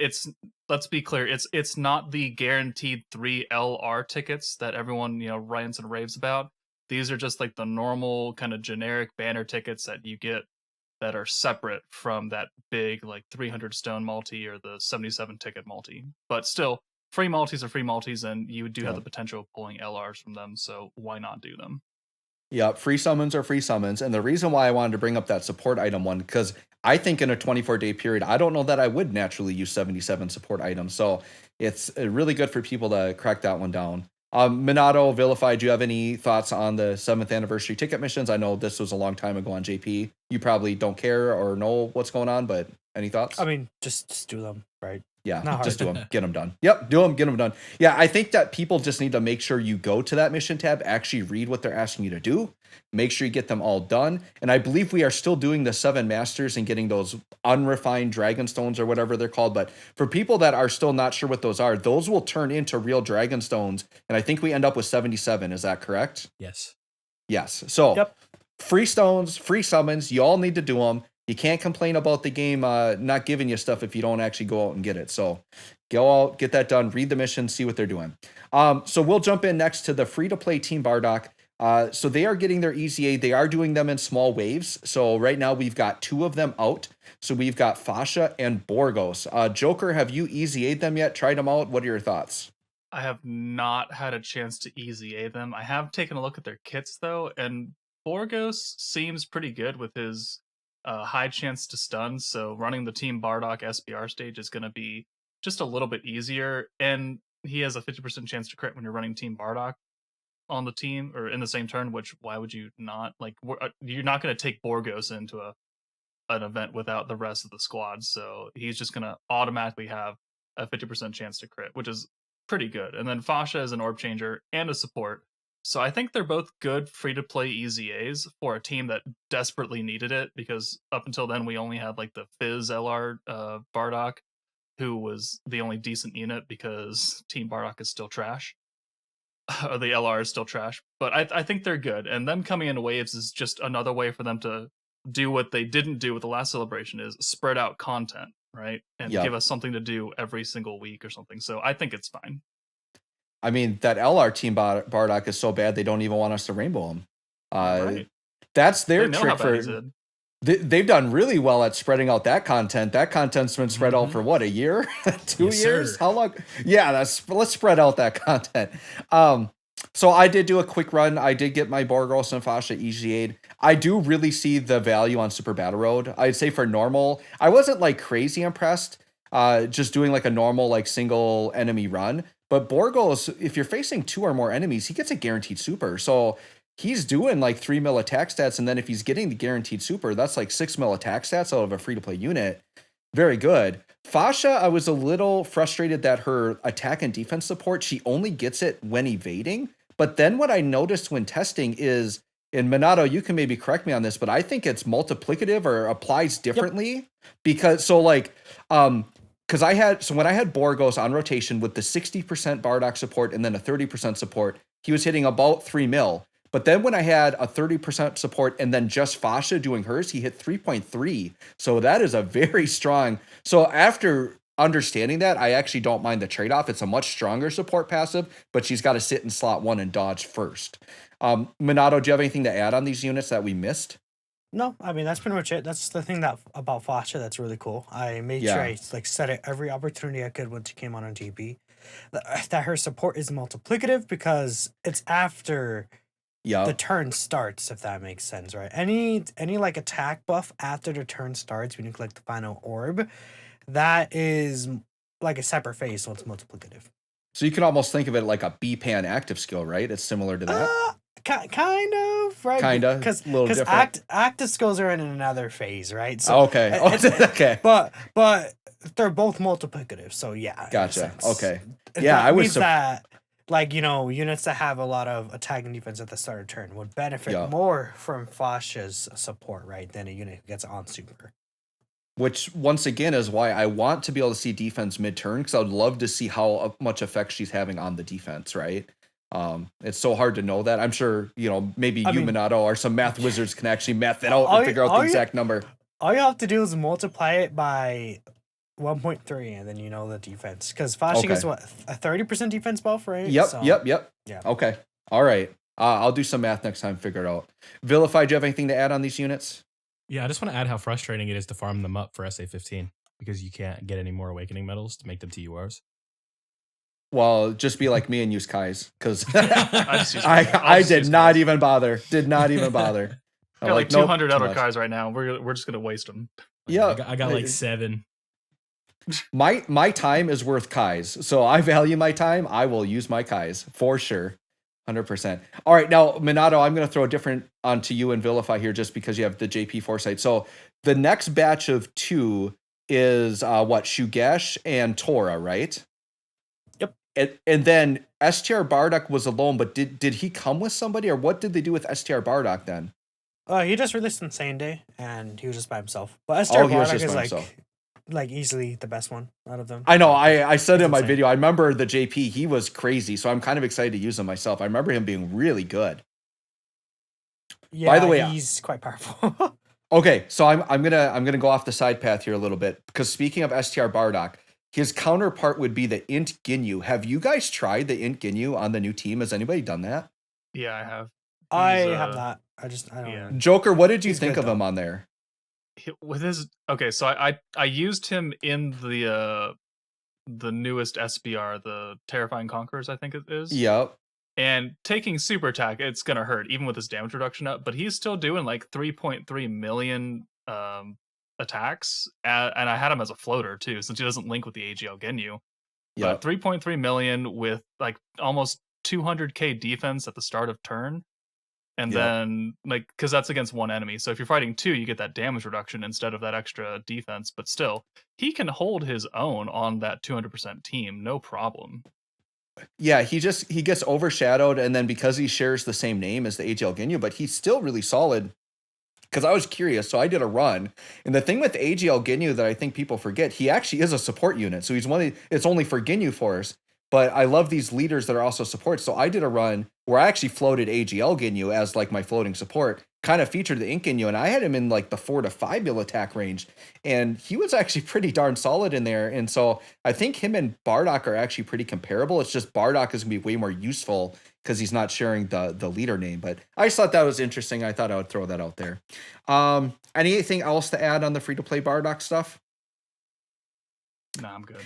let's be clear, it's not the guaranteed 3 LR tickets that everyone rants and raves about. These are just like the normal kind of generic banner tickets that you get that are separate from that big like 300 stone multi or the 77 ticket multi. But still, free multis are free multis, and you do have the potential of pulling LRs from them. So why not do them? Yeah, free summons are free summons. And the reason why I wanted to bring up that support item one, because I think in a 24-day period, I don't know that I would naturally use 77 support items. So it's really good for people to crack that one down. Minato, Vilify, do you have any thoughts on the 7th anniversary ticket missions? I know this was a long time ago on JP. You probably don't care or know what's going on, but any thoughts? I mean, just do them, right? Yeah, Not just hard. do them. Get them done. Yep, do them, get them done. Yeah, I think that people just need to make sure you go to that mission tab, actually read what they're asking you to do, make sure you get them all done. And I believe we are still doing the 7 masters and getting those unrefined dragon stones or whatever they're called. But for people that are still not sure what those are, those will turn into real dragon stones. And I think we end up with 77. Is that correct? Yes. Yes. So Yep. free stones, free summons. You all need to do them. You can't complain about the game not giving you stuff if you don't actually go out and get it. So go out, get that done, read the mission, see what they're doing. So we'll jump in next to the free-to-play Team Bardock. So they are getting their EZA. They are doing them in small waves. So right now we've got 2 of them out. So we've got Fasha and Borgos. Joker, have you EZA'd them yet? Tried them out? What are your thoughts? I have not had a chance to EZA them. I have taken a look at their kits though, and Borgos seems pretty good with his high chance to stun. So running the Team Bardock SBR stage is going to be just a little bit easier, and he has a 50% chance to crit when you're running Team Bardock on the team or in the same turn. Which why would you not? Like you're not going to take Borgos into an event without the rest of the squad, so he's just going to automatically have a 50% chance to crit, which is pretty good. And then Fasha is an orb changer and a support. So I think they're both good free-to-play EZAs for a team that desperately needed it, because up until then we only had like the Fizz LR Bardock who was the only decent unit because Team Bardock is still trash. Or the LR is still trash. But I think they're good. And them coming into waves is just another way for them to do what they didn't do with the last celebration, is spread out content, right? And Yep. give us something to do every single week or something. So I think it's fine. I mean, that LR team Bardock is so bad they don't even want us to rainbow him. Right. That's their They know trick how bad he's in. They've done really well at spreading out that content. That content's been spread out for what, a year? 2 Yes, years? sir. How long? Yeah, let's spread out that content. So I did do a quick run. I did get my Borgos and Fasha EZA'd. I do really see the value on Super Battle Road. I'd say for normal, I wasn't like crazy impressed. Just doing like a normal like single enemy run. But Borgos, if you're facing 2 or more enemies, he gets a guaranteed super. So he's doing like 3 mil attack stats, and then if he's getting the guaranteed super, that's like 6 mil attack stats out of a free to play unit. Very good. Fasha, I was a little frustrated that her attack and defense support, she only gets it when evading. But then what I noticed when testing is, and Minato, you can maybe correct me on this, but I think it's multiplicative or applies differently. Because when I had Borgos on rotation with the 60% Bardock support and then a 30% support, he was hitting about 3 mil. But then when I had a 30% support and then just Fasha doing hers, he hit 3.3. So that is a very strong. So after understanding that, I actually don't mind the trade-off. It's a much stronger support passive, but she's got to sit in slot 1 and dodge first. Minato, do you have anything to add on these units that we missed? No, I mean that's pretty much it. That's the thing about Fasha that's really cool. I made sure I like said it every opportunity I could when she came on GP. That her support is multiplicative because it's after the turn starts, if that makes sense, right? Any like attack buff after the turn starts when you collect the final orb, that is like a separate phase, so it's multiplicative. So you can almost think of it like a B-Pan active skill, right? It's similar to that. Kind of, right? Kind of, because different. active skills are in another phase, right? So okay. Okay. But they're both multiplicative, so yeah. Gotcha. Okay. Yeah, I means that like units that have a lot of attack and defense at the start of turn would benefit more from Fasha's support, right, than a unit who gets on super. Which once again is why I want to be able to see defense mid-turn, because I would love to see how much effect she's having on the defense, right? It's so hard to know that. I'm sure, maybe Minato or some math wizards can actually math it out and figure out the exact number. All you have to do is multiply it by 1.3 and then you know the defense. Because Fasha gets what, a 30% defense buff, right? Yep. Yeah. Okay. All right. I'll do some math next time, figure it out. Vilify, do you have anything to add on these units? Yeah, I just want to add how frustrating it is to farm them up for SA15 because you can't get any more awakening medals to make them TURs. Well, just be like me and use Kai's, because I did not even bother. Did not even bother. I got like 200 other Kai's right now. We're just gonna waste them. Yeah, I got like 7. My time is worth Kai's, so I value my time. I will use my Kai's for sure. 100%. All right, now Minato, I'm going to throw a different onto you and Vilify here just because you have the JP foresight. So the next batch of 2 is Shugesh and Tora, right? Yep. And then STR Bardock was alone, but did he come with somebody, or what did they do with STR Bardock then? He just released on same day and he was just by himself. But STR Bardock is like easily the best one out of them. I know. I said in my video, I remember the JP, he was crazy, so I'm kind of excited to use him myself. I remember him being really good. Yeah, by the way, he's quite powerful. Okay, so I'm gonna go off the side path here a little bit, because speaking of STR Bardock, his counterpart would be the Int Ginyu. Have you guys tried the Int Ginyu on the new team? Has anybody done that? Yeah, I have. I have not. I don't know. Joker, what did you think of him on there? With his so I used him in the newest SBR, the Terrifying Conquerors, I think it is. Yep. And taking super attack, it's gonna hurt even with his damage reduction up, but he's still doing like 3.3 million attacks, and I had him as a floater too, since he doesn't link with the AGL Ginyu. Yeah, 3.3 million with like almost 200k defense at the start of turn. And then, like, because that's against one enemy. So if you're fighting 2, you get that damage reduction instead of that extra defense. But still, he can hold his own on that 200% team, no problem. Yeah, he gets overshadowed, and then because he shares the same name as the AGL Ginyu, but he's still really solid. because I was curious. So I did a run, and the thing with AGL Ginyu that I think people forget, he actually is a support unit. So he's it's only for Ginyu Force. But I love these leaders that are also support. So I did a run where I actually floated AGL Ginyu as like my floating support, kind of featured the Ink Ginyu, and I had him in like the 4 to 5 mil attack range. And he was actually pretty darn solid in there. And so I think him and Bardock are actually pretty comparable. It's just Bardock is going to be way more useful because he's not sharing the leader name. But I just thought that was interesting. I thought I would throw that out there. Anything else to add on the free-to-play Bardock stuff? No, I'm good.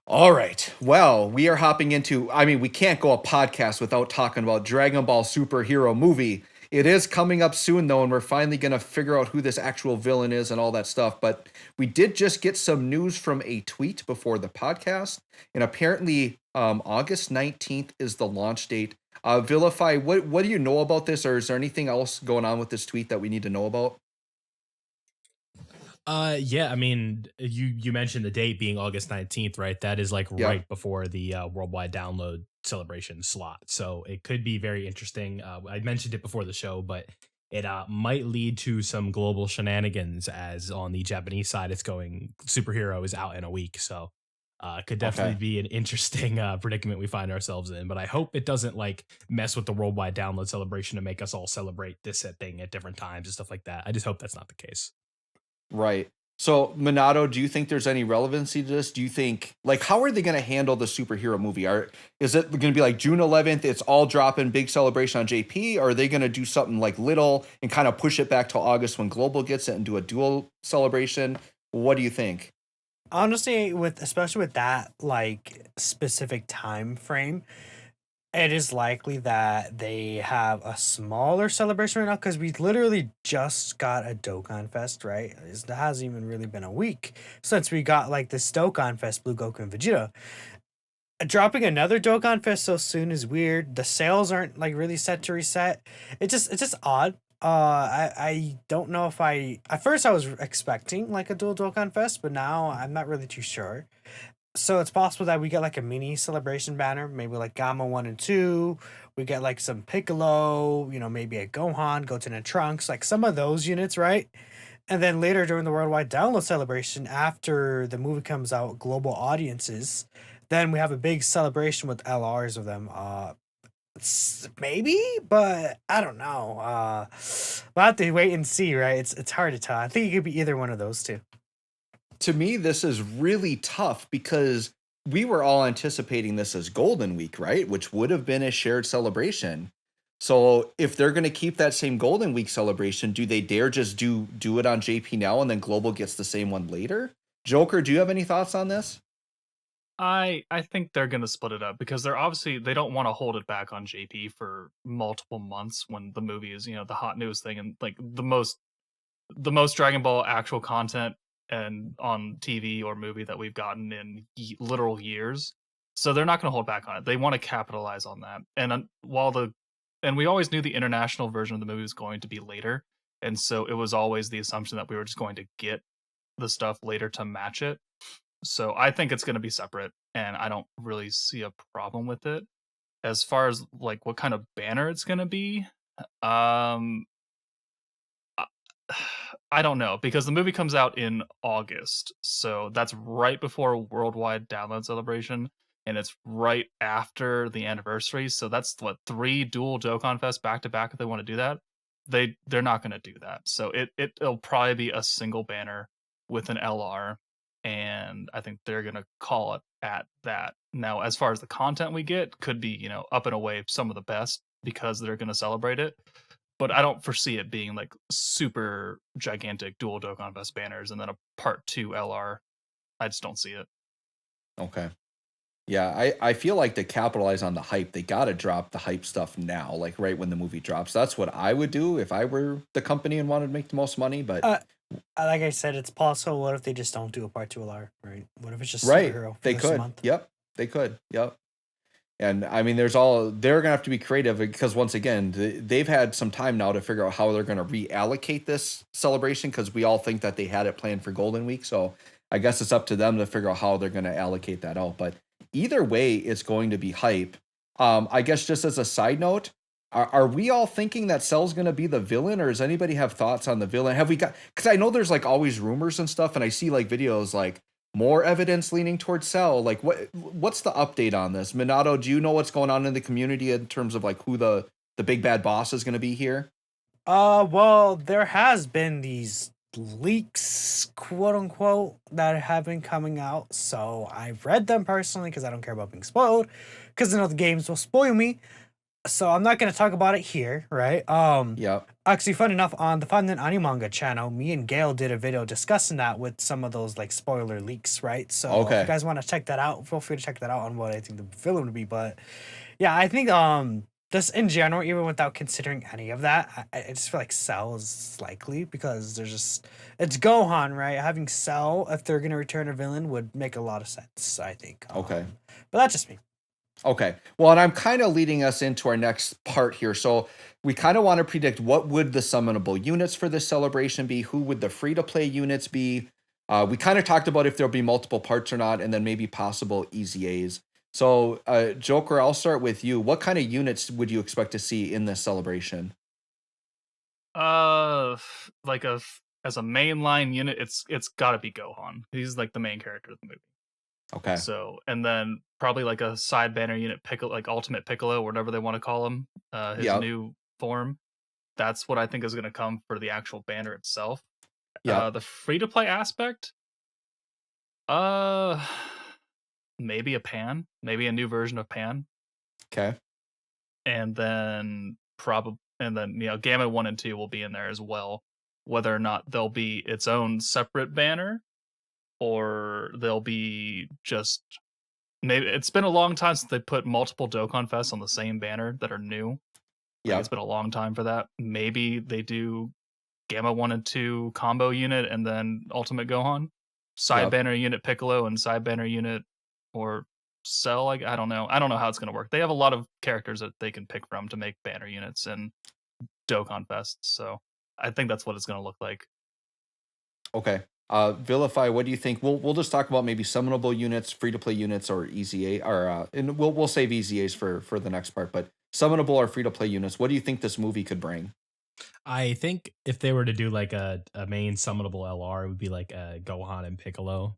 All right. Well, we are hopping into, we can't go a podcast without talking about Dragon Ball Superhero movie. It is coming up soon, though, and we're finally going to figure out who this actual villain is and all that stuff. But we did just get some news from a tweet before the podcast, and apparently August 19th is the launch date. Vilify, what do you know about this, or is there anything else going on with this tweet that we need to know about? Yeah, I mean, you mentioned the date being August 19th, right? That is like right before the worldwide download celebration slot. So it could be very interesting. I mentioned it before the show, but it might lead to some global shenanigans, as on the Japanese side, it's going Superhero is out in a week. So it could definitely be an interesting predicament we find ourselves in. But I hope it doesn't like mess with the worldwide download celebration to make us all celebrate this thing at different times and stuff like that. I just hope that's not the case. Right. So, Minato, do you think there's any relevancy to this? Do you think, like, how are they going to handle the superhero movie? Is it going to be like June 11th, it's all dropping, big celebration on JP? Or are they going to do something like little and kind of push it back till August when Global gets it and do a dual celebration? What do you think? Honestly, especially with that like specific time frame, it is likely that they have a smaller celebration right now, because we literally just got a Dokkan Fest, right? It hasn't even really been a week since we got like this Dokkan Fest, Blue Goku and Vegeta. Dropping another Dokkan Fest so soon is weird. The sales aren't like really set to reset. It's just odd. I don't know if at first I was expecting like a dual Dokkan Fest, but now I'm not really too sure. So it's possible that we get like a mini celebration banner, maybe like Gamma 1 and 2. We get like some Piccolo, maybe a Gohan, Goten and Trunks, like some of those units, right? And then later during the worldwide download celebration, after the movie comes out, global audiences, then we have a big celebration with LRs of them. Maybe, but I don't know. We'll have to wait and see, right? It's hard to tell. I think it could be either one of those two. To me, this is really tough because we were all anticipating this as Golden Week, right? Which would have been a shared celebration. So if they're going to keep that same Golden Week celebration, do they dare just do it on JP now and then Global gets the same one later? Joker, do you have any thoughts on this? I think they're going to split it up because they don't want to hold it back on JP for multiple months when the movie is, the hot news thing and like the most Dragon Ball actual content and on TV or movie that we've gotten in literal years. So they're not going to hold back on it. They want to capitalize on that. And and we always knew the international version of the movie was going to be later. And so it was always the assumption that we were just going to get the stuff later to match it. So I think it's going to be separate, and I don't really see a problem with it. As far as like what kind of banner it's going to be, I don't know, because the movie comes out in August, so that's right before worldwide download celebration, and it's right after the anniversary. So that's 3 dual Dokkan Fest back to back if they want to do that. They're not going to do that. So it'll probably be a single banner with an LR, and I think they're going to call it at that. Now, as far as the content we get, could be up and away some of the best because they're going to celebrate it. But I don't foresee it being like super gigantic dual Dokkan Fest banners and then a part 2 LR. I just don't see it. Okay. Yeah, I feel like to capitalize on the hype, they got to drop the hype stuff now, like right when the movie drops. That's what I would do if I were the company and wanted to make the most money. But like I said, it's possible. What if they just don't do a part 2 LR, right? What if it's just right? Superhero They could. month? Yep, they could. Yep. And they're going to have to be creative because once again, they've had some time now to figure out how they're going to reallocate this celebration because we all think that they had it planned for Golden Week. So I guess it's up to them to figure out how they're going to allocate that out. But either way, it's going to be hype. I guess just as a side note, Are we all thinking that Cell's going to be the villain, or does anybody have thoughts on the villain? Have we got, because I know there's like always rumors and stuff, and I see like videos like more evidence leaning towards Cell. Like what's the update on this? Minato, do you know what's going on in the community in terms of like who the big bad boss is going to be here? Well, there has been these leaks, quote unquote, that have been coming out. So I've read them personally because I don't care about being spoiled, because I know the games will spoil me. So I'm not gonna talk about it here, right? Yep. Actually, fun enough, on the Fun and Animanga channel, me and Gail did a video discussing that with some of those like spoiler leaks, right? So if Okay. you guys want to check that out, feel free to check that out on what I think the villain would be. But yeah, I think just in general, even without considering any of that, I just feel like Cell is likely, because it's Gohan, right? Having Cell, if they're gonna return a villain, would make a lot of sense, I think. Okay. But that's just me. Okay. Well, and I'm kind of leading us into our next part here. So we kind of want to predict what would the summonable units for this celebration be? Who would the free-to-play units be? We kind of talked about if there'll be multiple parts or not, and then maybe possible EZAs. So, Joker, I'll start with you. What kind of units would you expect to see in this celebration? Like as a mainline unit, it's got to be Gohan. He's like the main character of the movie. Okay. So, and then probably like a side banner unit, Piccolo, like Ultimate Piccolo, whatever they want to call him, his Yep. new form. That's what I think is going to come for the actual banner itself. Yeah. The free to play aspect, uh, maybe a Pan, maybe a new version of Pan, Okay. and then Gamma 1 and 2 will be in there as well. Whether or not they'll be its own separate banner, or they'll be just maybe. It's been a long time since they put multiple Dokkan Fests on the same banner that are new. Like, Yeah. it's been a long time for that. Maybe they do Gamma 1 and 2 combo unit and then Ultimate Gohan, side Yep. banner unit Piccolo and side banner unit or Cell. Like, I don't know how it's going to work. They have a lot of characters that they can pick from to make banner units and Dokkan Fests, so I think that's what it's going to look like. Okay. Vilify, what do you think? We'll just talk about maybe summonable units, free to play units, or EZA, or and we'll save EZAs for the next part. But summonable or free to play units, what do you think this movie could bring? I think if they were to do like a main summonable LR, it would be like Gohan and Piccolo.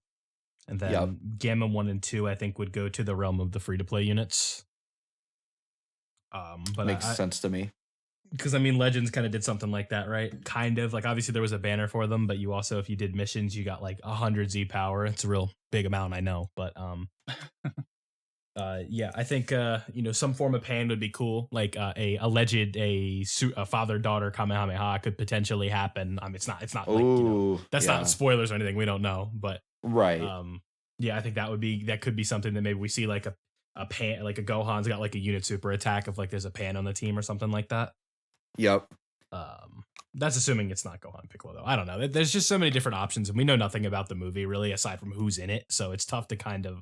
And then Yep. Gamma 1 and 2, I think, would go to the realm of the free to play units. But Makes sense to me. because I mean, Legends kind of did something like that, right? Kind of like, obviously there was a banner for them, but you also, if you did missions, you got like 100 Z power. It's a real big amount, I know, but yeah, I think some form of Pan would be cool. Like a alleged a father daughter Kamehameha could potentially happen. It's not like that's yeah. not spoilers or anything. We don't know, but Right. yeah, I think that could be something that maybe we see like a Pan, like a Gohan's got like a unit super attack if like there's a Pan on the team or something like that. Yep. That's assuming it's not Gohan Piccolo though. I don't know. There's just so many different options, and we know nothing about the movie really aside from who's in it. So it's tough to kind of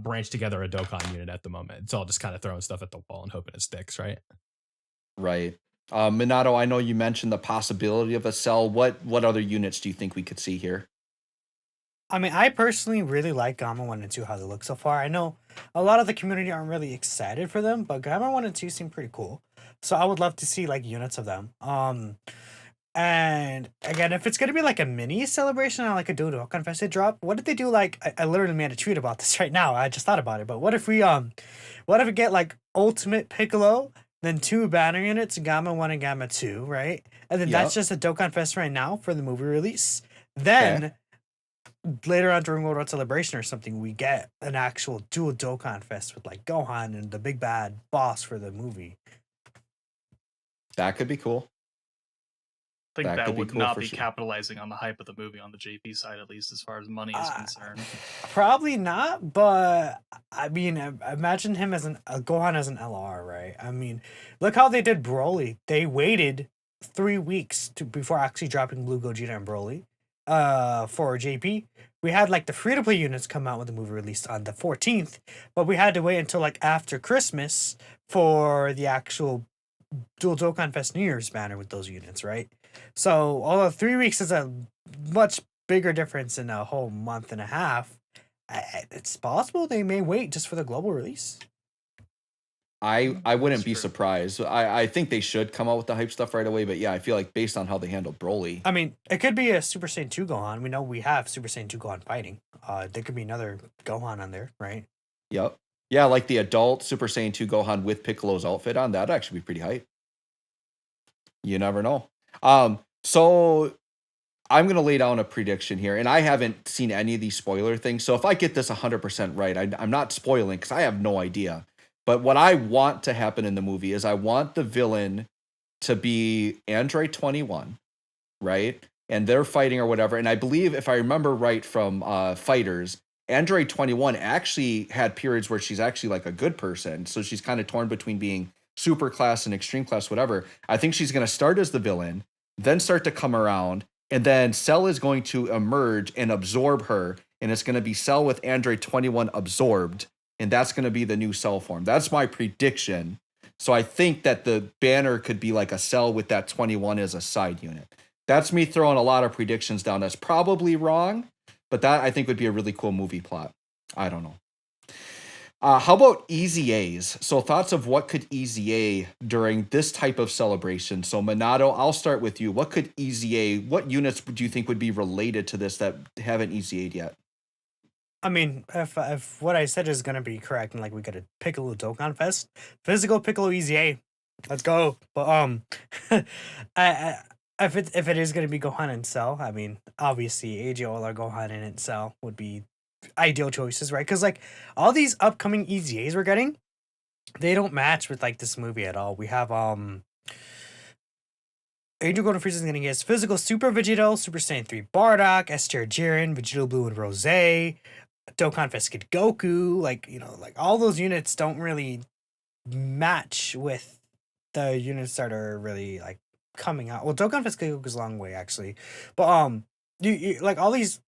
branch together a Dokkan unit at the moment. It's all just kind of throwing stuff at the wall and hoping it sticks, right? Right. Minato, I know you mentioned the possibility of a Cell. What other units do you think we could see here? I mean, I personally really like Gamma 1 and 2, how they look so far. I know a lot of the community aren't really excited for them, but Gamma 1 and 2 seem pretty cool. So I would love to see like units of them. And again, if it's gonna be like a mini celebration on like a Dokkan Fest drop, what if they do like I literally made a tweet about this right now. I just thought about it, but what if we get like Ultimate Piccolo, then 2 banner units, Gamma 1 and Gamma 2, right? And then that's just a Dokkan Fest right now for the movie release. Then later on during World War Celebration or something, we get an actual dual Dokkan Fest with like Gohan and the big bad boss for the movie. That could be cool. I think that could be would cool not for be sure. capitalizing on the hype of the movie on the JP side, at least as far as money is concerned. Probably not, but I mean, imagine him as Gohan as an LR, right? I mean, look how they did Broly. They waited 3 weeks before actually dropping Blue Gogeta and Broly. For JP, we had like the free to play units come out when the movie released on the 14th, but we had to wait until like after Christmas for the actual Dual Dokkan Fest New Year's banner with those units, right? So, although 3 weeks is a much bigger difference in a whole month and a half, it's possible they may wait just for the global release. I wouldn't That's be true. surprised. I think they should come out with the hype stuff right away, but yeah, I feel like based on how they handled Broly. I mean, it could be a Super Saiyan 2 Gohan. We know we have Super Saiyan 2 Gohan fighting. There could be another Gohan on there, right? Yep. Yeah, like the adult Super Saiyan 2 Gohan with Piccolo's outfit on, that'd actually be pretty hype. You never know. So I'm gonna lay down a prediction here, and I haven't seen any of these spoiler things. So if I get this 100% right, I'm not spoiling because I have no idea. But what I want to happen in the movie is I want the villain to be Android 21, right? And they're fighting or whatever. And I believe, if I remember right from Fighters, Android 21 actually had periods where she's actually like a good person. So she's kind of torn between being super class and extreme class, whatever. I think she's going to start as the villain, then start to come around, and then Cell is going to emerge and absorb her. And it's going to be Cell with Android 21 absorbed. And that's going to be the new Cell form. That's my prediction. So I think that the banner could be like a Cell with that 21 as a side unit. That's me throwing a lot of predictions down. That's probably wrong, but that I think would be a really cool movie plot. I don't know. How about EZAs? So thoughts of what could EZA during this type of celebration? So Minato, I'll start with you. What units do you think would be related to this that haven't EZA'd yet? I mean, if what I said is gonna be correct, and like we got a Piccolo Dokkan Fest, physical Piccolo EZA, let's go. But I if it is gonna be Gohan and Cell, I mean, obviously AJOL or Gohan and Cell would be ideal choices, right? Because like all these upcoming EZAs we're getting, they don't match with like this movie at all. We have Angel Golden Frieza is gonna get his physical Super Vegito, Super Saiyan 3 Bardock, S Tier Jiren, Vegito Blue and Rose, Dokkan Fest Kid Goku, like, you know, like all those units don't really match with the units that are really like coming out. Well, Dokkan Fest Kid Goku's a long way actually, but you like all these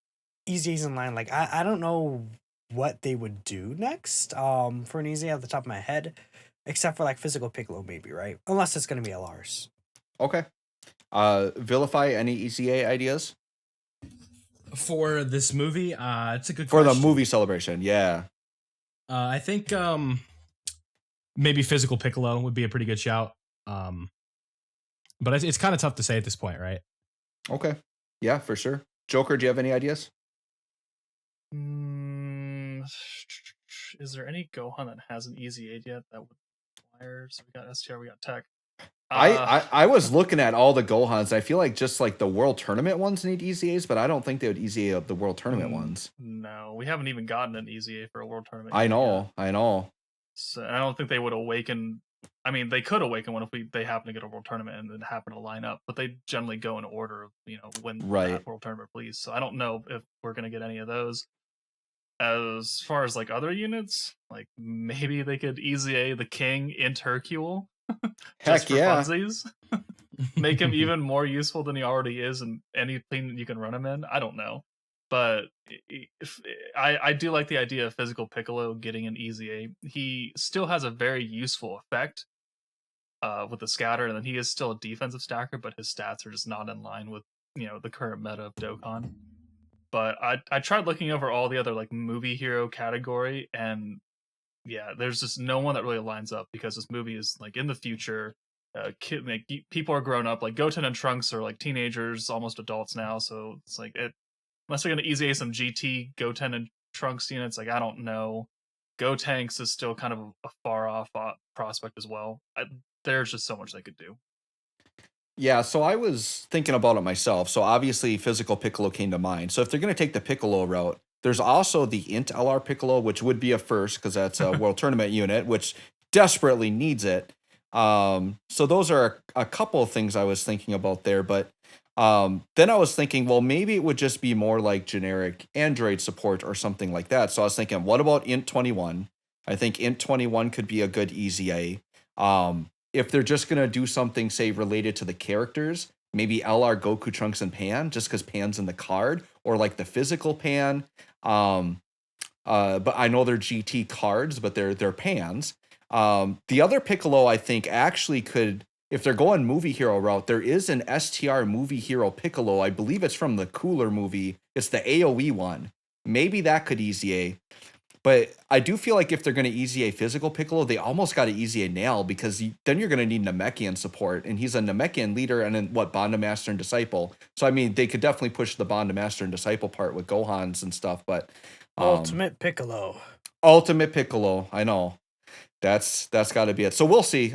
EZAs in line. Like I don't know what they would do next for an EZA off the top of my head, except for like physical Piccolo maybe, right? Unless it's gonna be LRs. Okay. Vilify, any EZA ideas? For this movie, it's a good For question. the movie celebration, yeah. I think maybe physical Piccolo would be a pretty good shout. But it's kind of tough to say at this point, right? Okay. Yeah, for sure. Joker, do you have any ideas? Is there any Gohan that hasn't EZA'd yet that would require? So we got STR, we got Tech. I was looking at all the Gohans. I feel like just like the World Tournament ones need EZAs, but I don't think they would EZA the World Tournament ones. No, we haven't even gotten an EZA for a World Tournament. I know. So I don't think they would awaken. I mean, they could awaken one if they happen to get a World Tournament and then happen to line up, but they generally go in order of, you know, when that World Tournament please. So I don't know if we're gonna get any of those. As far as like other units, like maybe they could EZA the King in Hercule. Heck yeah. Funsies. Make him even more useful than he already is in anything that you can run him in. I don't know. But I do like the idea of physical Piccolo getting an EZA. He still has a very useful effect with the scatter, and then he is still a defensive stacker, but his stats are just not in line with, you know, the current meta of Dokkan. But I tried looking over all the other like movie hero category, and yeah, there's just no one that really lines up because this movie is like in the future. People are grown up. Like Goten and Trunks are like teenagers, almost adults now. So it's like unless they're gonna EZA some GT Goten and Trunks units, like I don't know. Gotenks is still kind of a far off prospect as well. There's just so much they could do. Yeah, so I was thinking about it myself. So obviously physical Piccolo came to mind. So if they're going to take the Piccolo route, there's also the Int LR Piccolo, which would be a first because that's a World Tournament unit, which desperately needs it. So those are a couple of things I was thinking about there. But then I was thinking, well, maybe it would just be more like generic Android support or something like that. So I was thinking, what about Int 21? I think Int 21 could be a good EZA. If they're just going to do something, say, related to the characters, maybe LR Goku, Trunks, and Pan, just because Pan's in the card, or like the physical Pan. But I know they're GT cards, but they're Pans. The other Piccolo, I think, actually could, if they're going movie hero route, there is an STR movie hero Piccolo. I believe it's from the Cooler movie. It's the AoE one. Maybe that could EZA. But I do feel like if they're going to EZA physical Piccolo, they almost got to EZA Nail, because then you're going to need Namekian support. And he's a Namekian leader and then Bond Master and Disciple. So, I mean, they could definitely push the Bond Master and Disciple part with Gohans and stuff. But Ultimate Piccolo. Ultimate Piccolo. I know. That's got to be it. So we'll see.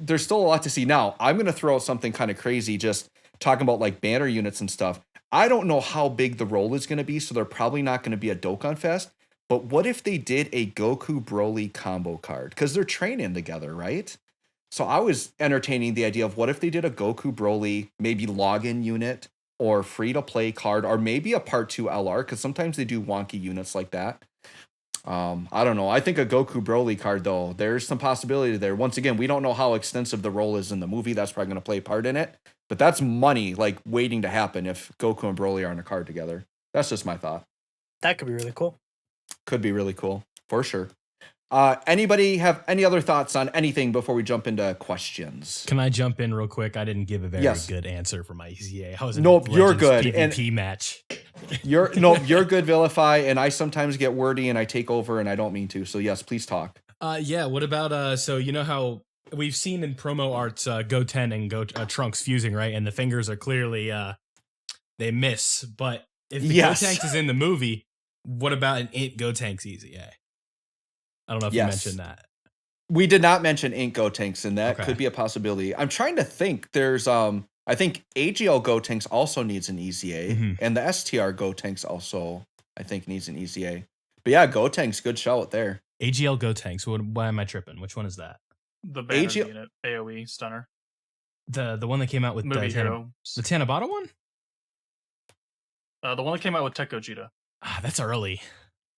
There's still a lot to see. Now, I'm going to throw out something kind of crazy, just talking about like banner units and stuff. I don't know how big the role is going to be, so they're probably not going to be a Dokkan Fest. But what if they did a Goku Broly combo card? Because they're training together, right? So I was entertaining the idea of what if they did a Goku Broly, maybe login unit or free to play card, or maybe a part 2 LR, because sometimes they do wonky units like that. I don't know. I think a Goku Broly card, though, there's some possibility there. Once again, we don't know how extensive the role is in the movie. That's probably going to play a part in it. But that's money, like, waiting to happen if Goku and Broly are on a card together. That's just my thought. That could be really cool. Could be really cool, for sure. Anybody have any other thoughts on anything before we jump into questions? Can I jump in real quick? I didn't give a very Yes. good answer for my EZA. I was in Nope, a you're Legends good. PvP match. You're good, Vilify, and I sometimes get wordy and I take over and I don't mean to. So yes, please talk. Yeah. What about so you know how we've seen in promo arts Goten and Trunks fusing, right? And the fingers are clearly they miss. But if the Yes. Gotenks is in the movie, what about an Int Gotenks EZA? I don't know if you Yes. mentioned that. We did not mention Ink Gotenks, and that Okay. could be a possibility. I'm trying to think. There's I think AGL Gotenks also needs an EZA, Mhm. and the STR Gotenks also I think needs an EZA. But yeah, Gotenks, good shout there. AGL Gotenks. Why am I tripping? Which one is that? The banner AGL unit, AoE stunner. The one that came out with Movie the hero. Tanabata one? The one that came out with Tech Gogeta. Ah, that's early.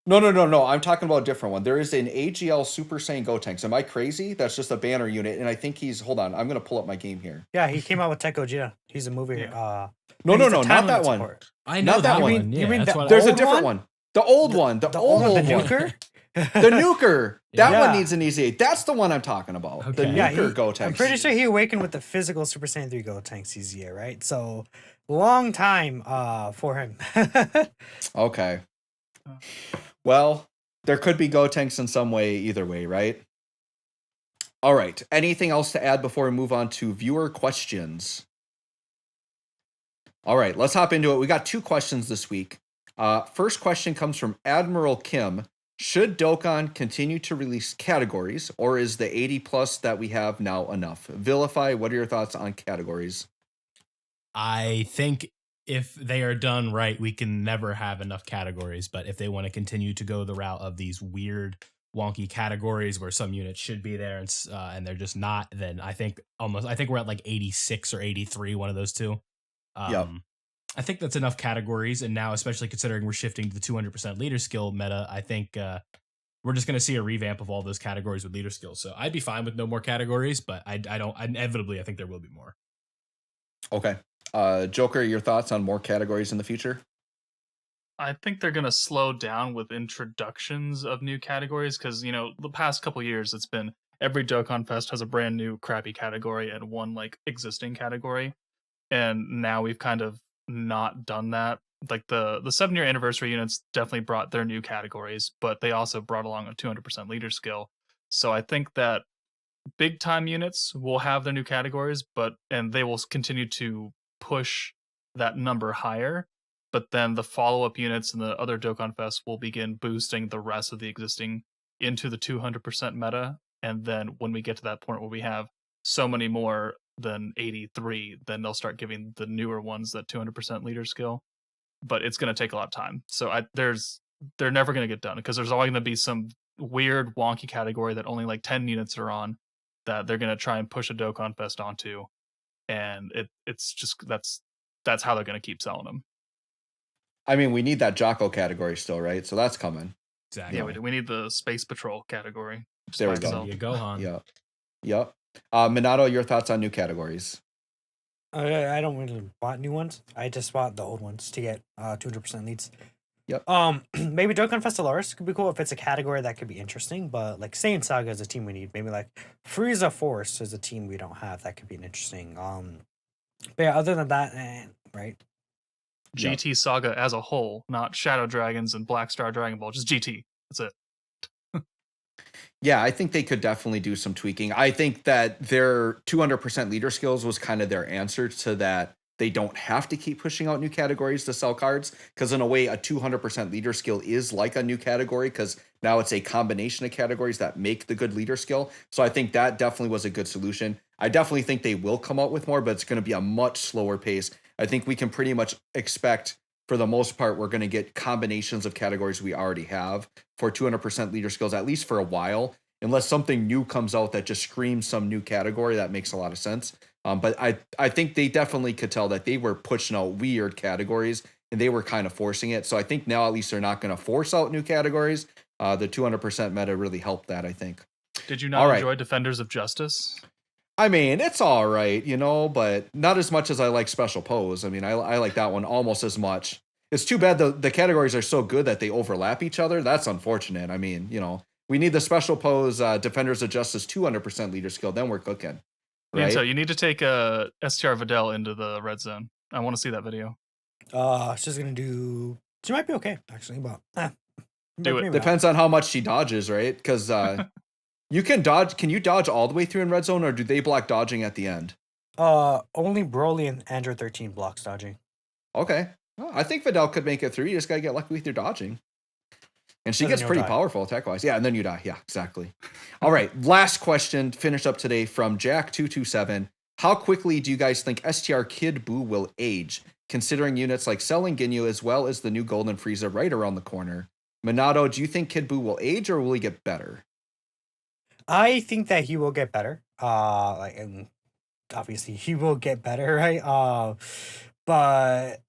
No. I'm talking about a different one. There is an AGL Super Saiyan Gotenks. Am I crazy? That's just a banner unit, and I think he's. Hold on, I'm gonna pull up my game here. Yeah, he came out with Tech Gogeta. He's a movie. Yeah. No, and he's a not time that limit one. support. I know Not that that one. one. You Yeah, mean that's the- what There's a old different one? one. The old one. The old one, the one. nuker? The nuker. That Yeah. one needs an EZA. That's the one I'm talking about. The Okay. Yeah, nuker Gotenks. I'm pretty sure he awakened with the physical Super Saiyan 3 Gotenks EZA, right? So long time for him. Okay. Well, there could be Gotenks in some way either way, right? All right. Anything else to add before we move on to viewer questions? All right, let's hop into it. We got 2 questions this week. First question comes from Admiral Kim. Should Dokkan continue to release categories, or is the 80 plus that we have now enough? Vilify, what are your thoughts on categories? I think if they are done right, we can never have enough categories. But if they want to continue to go the route of these weird, wonky categories where some units should be there and they're just not, then I think we're at like 86 or 83, one of those two. Yep. I think that's enough categories, and now, especially considering we're shifting to the 200% leader skill meta, I think we're just going to see a revamp of all those categories with leader skills. So I'd be fine with no more categories, but I think there will be more. Okay. Joker, your thoughts on more categories in the future? I think they're going to slow down with introductions of new categories because, the past couple years, it's been every Dokkan Fest has a brand new crappy category and one like existing category. And now we've kind of not done that. Like the 7-year anniversary units definitely brought their new categories, but they also brought along a 200% leader skill. So I think that big time units will have their new categories, and they will continue to push that number higher. But then the follow-up units and the other Dokkan Fest will begin boosting the rest of the existing into the 200% meta. And then when we get to that point where we have so many more than 83, then they'll start giving the newer ones that 200% leader skill. But it's going to take a lot of time. So they're never going to get done because there's always going to be some weird wonky category that only like 10 units are on that they're going to try and push a Dokkan Fest onto. And it's just that's how they're going to keep selling them. I mean, we need that Jocko category still, right? So that's coming. Exactly. Yeah, we need the Space Patrol category. There we by go. itself. You go, Han. Yep. Minato, your thoughts on new categories? I don't really want new ones. I just want the old ones to get 200% leads. Yep. Maybe Dokkan Festivalars could be cool if it's a category that could be interesting, but like Saiyan Saga is a team we need. Maybe like Frieza Force is a team we don't have that could be an interesting. But yeah, other than that, right? GT Saga as a whole, not Shadow Dragons and Black Star Dragon Ball, just GT. That's it. Yeah, I think they could definitely do some tweaking. I think that their 200% leader skills was kind of their answer to that. They don't have to keep pushing out new categories to sell cards, because in a way, a 200% leader skill is like a new category, because now it's a combination of categories that make the good leader skill. So I think that definitely was a good solution. I definitely think they will come out with more, but it's going to be a much slower pace. I think we can pretty much expect, for the most part, we're going to get combinations of categories we already have for 200% leader skills, at least for a while, unless something new comes out that just screams some new category. That makes a lot of sense. But I think they definitely could tell that they were pushing out weird categories and they were kind of forcing it. So I think now at least they're not going to force out new categories. The 200% meta really helped that, I think. Did you not enjoy Defenders of Justice? I mean, it's all right, but not as much as I like Special Pose. I mean, I like that one almost as much. It's too bad the categories are so good that they overlap each other. That's unfortunate. I mean, we need the Special Pose Defenders of Justice 200% leader skill. Then we're cooking. Right? So you need to take STR Videl into the red zone. I want to see that video. She's going to do... She might be okay, actually, but... Do it. Depends on how much she dodges, right? Because you can dodge. Can you dodge all the way through in red zone, or do they block dodging at the end? Only Broly and Android 13 blocks dodging. Okay. Well, I think Videl could make it through. You just got to get lucky with your dodging. And she gets pretty powerful attack-wise. Yeah, and then you die. Yeah, exactly. All right, last question, finish up today from Jack227. How quickly do you guys think STR Kid Buu will age, considering units like Cell and Ginyu as well as the new Golden Frieza right around the corner? Minato, do you think Kid Buu will age or will he get better? I think that he will get better. And obviously he will get better, right? But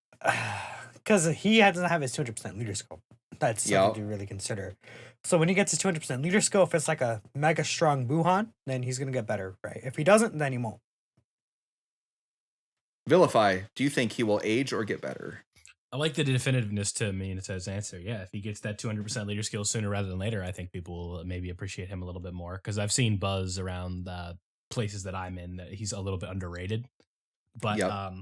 because he doesn't have his 200% leader skill. That's something to really consider. So when he gets his 200% leader skill, if it's like a mega strong Buhan, then he's gonna get better, right? If he doesn't, then he won't. Vilify, do you think he will age or get better? I like the definitiveness to Minato's answer. Yeah, if he gets that 200% leader skill sooner rather than later, I think people will maybe appreciate him a little bit more. Because I've seen buzz around places that I'm in that he's a little bit underrated. But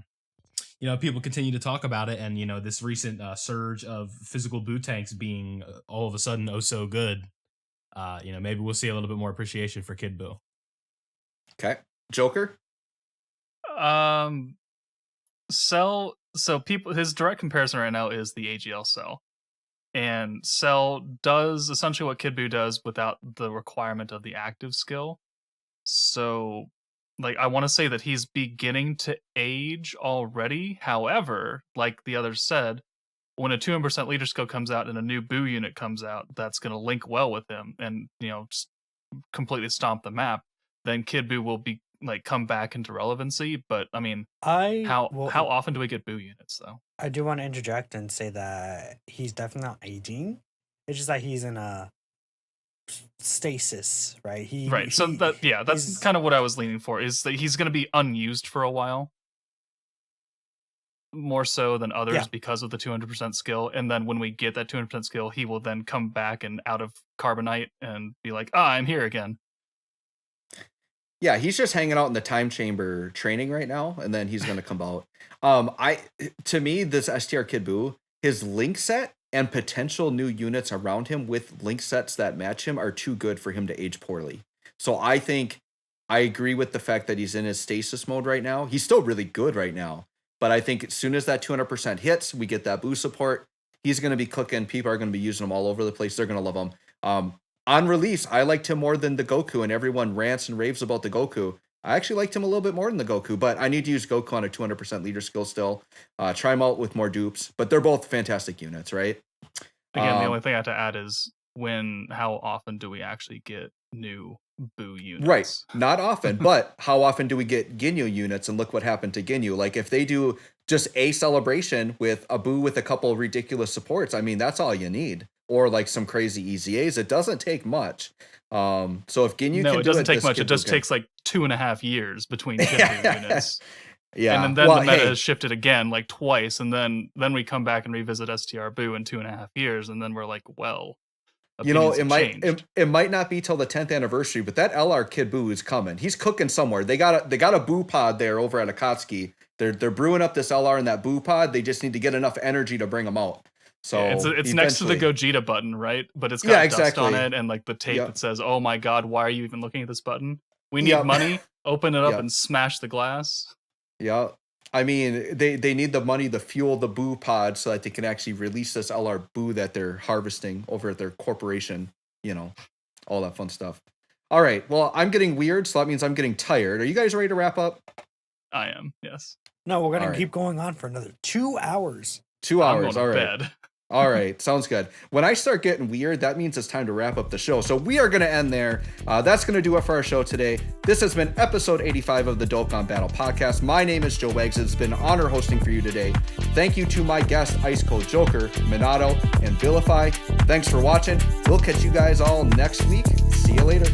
people continue to talk about it, and this recent surge of physical boot tanks being all of a sudden oh so good. Maybe we'll see a little bit more appreciation for Kid Buu. Okay, Joker. Cell. So his direct comparison right now is the AGL Cell, and Cell does essentially what Kid Buu does without the requirement of the active skill. So, I want to say that he's beginning to age already. However, like the others said, when a 200% leader skill comes out and a new Buu unit comes out that's going to link well with him and just completely stomp the map, then Kid Buu will be come back into relevancy. But I mean, how often do we get Buu units though? I do want to interject and say that he's definitely not aging. It's just that he's in a stasis, right? That's kind of what I was leaning for, is that he's going to be unused for a while, more so than others because of the 200% skill. And then when we get that 200% skill, he will then come back and out of Carbonite and be like, I'm here again. Yeah, he's just hanging out in the time chamber training right now, and then he's going to come out. To me, this STR Kid Buu, his link set and potential new units around him with link sets that match him are too good for him to age poorly. So I think I agree with the fact that he's in his stasis mode right now. He's still really good right now, but I think as soon as that 200% hits, we get that Buu support. He's going to be cooking. People are going to be using him all over the place. They're going to love him. On release, I liked him more than the Goku, and everyone rants and raves about the Goku. I actually liked him a little bit more than the Goku, but I need to use Goku on a 200% leader skill still. Try him out with more dupes, but they're both fantastic units, right? Again, the only thing I have to add is how often do we actually get new Buu units? Right, not often, but how often do we get Ginyu units? And look what happened to Ginyu. If they do just a celebration with a Buu with a couple of ridiculous supports, I mean, that's all you need. Or some crazy EZAs. It doesn't take much. So if Ginyu can do it, it doesn't take much. It just takes 2.5 years between Kid Buu units. Yeah, and then the meta has shifted again twice, and then we come back and revisit STR Buu in 2.5 years, and then we're like, well, it might not be till the 10th anniversary, but that LR Kid Buu is coming. He's cooking somewhere. They got a Buu pod there over at Akatsuki. They're brewing up this LR in that Buu pod. They just need to get enough energy to bring him out. So it's next to the Gogeta button, right? But it's got Yeah, dust on exactly. it and like the tape Yep. that says, "Oh my God, why are you even looking at this button? We need Yep. money. Open it up Yep. and smash the glass." Yeah. I mean, they need the money to fuel the boo pod so that they can actually release this LR boo that they're harvesting over at their corporation, you know, all that fun stuff. All right. Well, I'm getting weird, so that means I'm getting tired. Are you guys ready to wrap up? I am, yes. No, we're All gonna right. keep going on for another 2 hours. 2 I'm hours. going All to right. bed. All right, sounds good. When I start getting weird, that means it's time to wrap up the show. So we are going to end there. That's going to do it for our show today. This has been episode 85 of the Dokkan Battle Podcast. My name is Joe Wags. It's been an honor hosting for you today. Thank you to my guests, Ice Cold Joker, Minato, and Vilify. Thanks for watching. We'll catch you guys all next week. See you later.